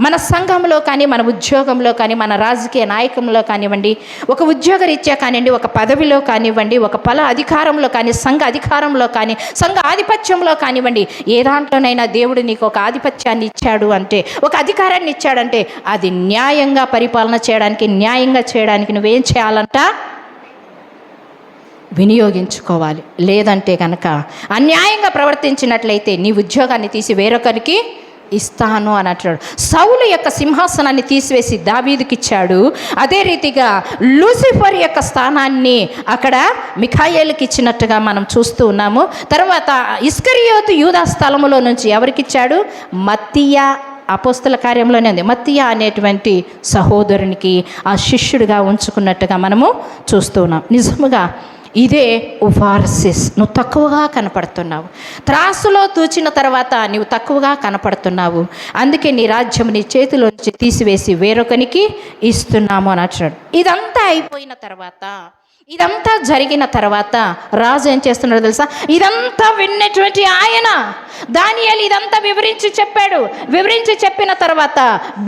మన సంఘంలో కానీ, మన ఉద్యోగంలో కానీ, మన రాజకీయ నాయకంలో కానివ్వండి, ఒక ఉద్యోగరీత్యా కానివ్వండి, ఒక పదవిలో కానివ్వండి, ఒక అధికారంలో కానీ, సంఘ అధికారంలో కానీ, సంఘ ఆధిపత్యంలో కానివ్వండి, ఏ దాంట్లోనైనా దేవుడు నీకు ఒక ఆధిపత్యాన్ని ఇచ్చాడు అంటే, ఒక అధికారాన్ని ఇచ్చాడంటే అది న్యాయంగా పరిపాలన చేయడానికి, న్యాయంగా చేయడానికి నువ్వేం చేయాలంట? వినియోగించుకోవాలి. లేదంటే కనుక అన్యాయంగా ప్రవర్తించినట్లయితే నీ ఉద్యోగాన్ని తీసి వేరొకరికి ఇస్తాను అని అంటాడు. సౌలు యొక్క సింహాసనాన్ని తీసివేసి దావీదుకి ఇచ్చాడు. అదే రీతిగా లూసిఫర్ యొక్క స్థానాన్ని అక్కడ మిఖాయేలుకి ఇచ్చినట్టుగా మనం చూస్తూ ఉన్నాము. తర్వాత ఇస్కరియోతు యూదా స్థలములో నుంచి ఎవరికి ఇచ్చాడు? మత్తీయ, అపోస్తల కార్యంలోనే ఉంది, మత్తీయ అనేటువంటి సహోదరునికి ఆ శిష్యుడిగా ఉంచుకున్నట్టుగా మనము చూస్తూ ఉన్నాం. నిజముగా ఇదే ఉఫార్సిస్. నువ్వు తక్కువగా కనపడుతున్నావు, త్రాసులో తూచిన తర్వాత నువ్వు తక్కువగా కనపడుతున్నావు, అందుకే నీ రాజ్యం నీ చేతిలోంచి తీసివేసి వేరొకనికి ఇస్తున్నాము అని అంటున్నాడు. ఇదంతా అయిపోయిన తర్వాత, ఇదంతా జరిగిన తర్వాత రాజు ఏం చేస్తున్నాడో తెలుసా? ఇదంతా విన్నటువంటి ఆయన దానియేలు ఇదంతా వివరించి చెప్పాడు. వివరించి చెప్పిన తర్వాత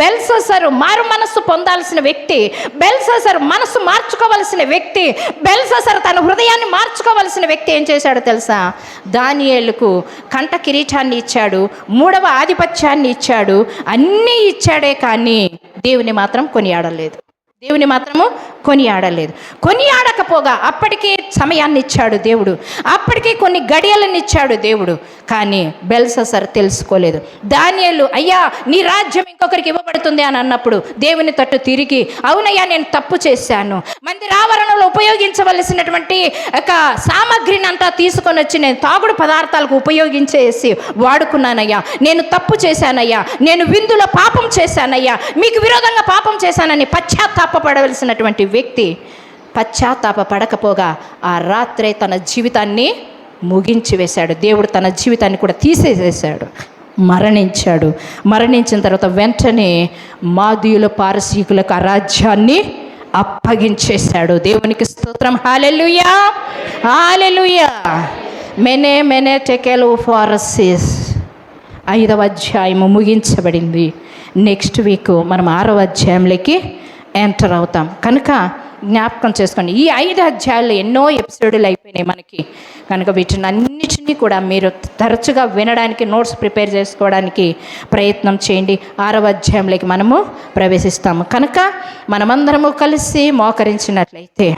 బెల్షస్సరు మారు మనస్సు పొందాల్సిన వ్యక్తి, బెల్షస్సరు మనసు మార్చుకోవలసిన వ్యక్తి, బెల్షస్సరు తన హృదయాన్ని మార్చుకోవలసిన వ్యక్తి ఏం చేశాడో తెలుసా? దానియేలుకు కంఠ కిరీటాన్ని ఇచ్చాడు, 3వ ఆధిపత్యాన్ని ఇచ్చాడు, అన్నీ ఇచ్చాడే కానీ దేవుని మాత్రం కొనియాడలేదు. కొనియాడకపోగా అప్పటికే సమయాన్ని ఇచ్చాడు దేవుడు, అప్పటికే కొన్ని గడియలను ఇచ్చాడు దేవుడు. కానీ బెల్షస్సర్ తెలుసుకోలేదు. దానియేలు అయ్యా నీ రాజ్యం ఇంకొకరికి ఇవ్వబడుతుంది అని అన్నప్పుడు దేవుని తట్టు తిరిగి, అవునయ్యా నేను తప్పు చేశాను, మందిర ఆవరణలో ఉపయోగించవలసినటువంటి ఒక సామగ్రిని అంతా తీసుకొని వచ్చి నేను తాగుడు పదార్థాలకు ఉపయోగించేసి వాడుకున్నానయ్యా, నేను తప్పు చేశానయ్యా, నేను విందులో పాపం చేశానయ్యా, మీకు విరోధంగా పాపం చేశానని పశ్చాత్తాపపడవలసినటువంటి వ్యక్తి పశ్చాత్తాపపడకపోగా ఆ రాత్రే తన జీవితాన్ని ముగించి వేశాడు. దేవుడు తన జీవితాన్ని కూడా తీసేసేసాడు, మరణించాడు. మరణించిన తర్వాత వెంటనే మాదీయుల పారసీకులకు ఆ రాజ్యాన్ని అప్పగించేశాడు. దేవునికి స్తోత్రం. హల్లెలూయా, హల్లెలూయా. మెనే టెకెల్ ఉఫార్సిస్ 5వ అధ్యాయము ముగించబడింది. నెక్స్ట్ వీక్ మనం 6వ అధ్యాయంలోకి ఎంటర్ అవుతాం. కనుక జ్ఞాపకం చేసుకోండి, ఈ 5 అధ్యాయాలు ఎన్నో ఎపిసోడ్లు అయిపోయినాయి మనకి. కనుక వీటిని అన్నిటినీ కూడా మీరు తరచుగా వినడానికి, నోట్స్ ప్రిపేర్ చేసుకోవడానికి ప్రయత్నం చేయండి. 6వ అధ్యాయంలోకి మనము ప్రవేశిస్తాము. కనుక మనమందరము కలిసి మోకరించినట్లయితే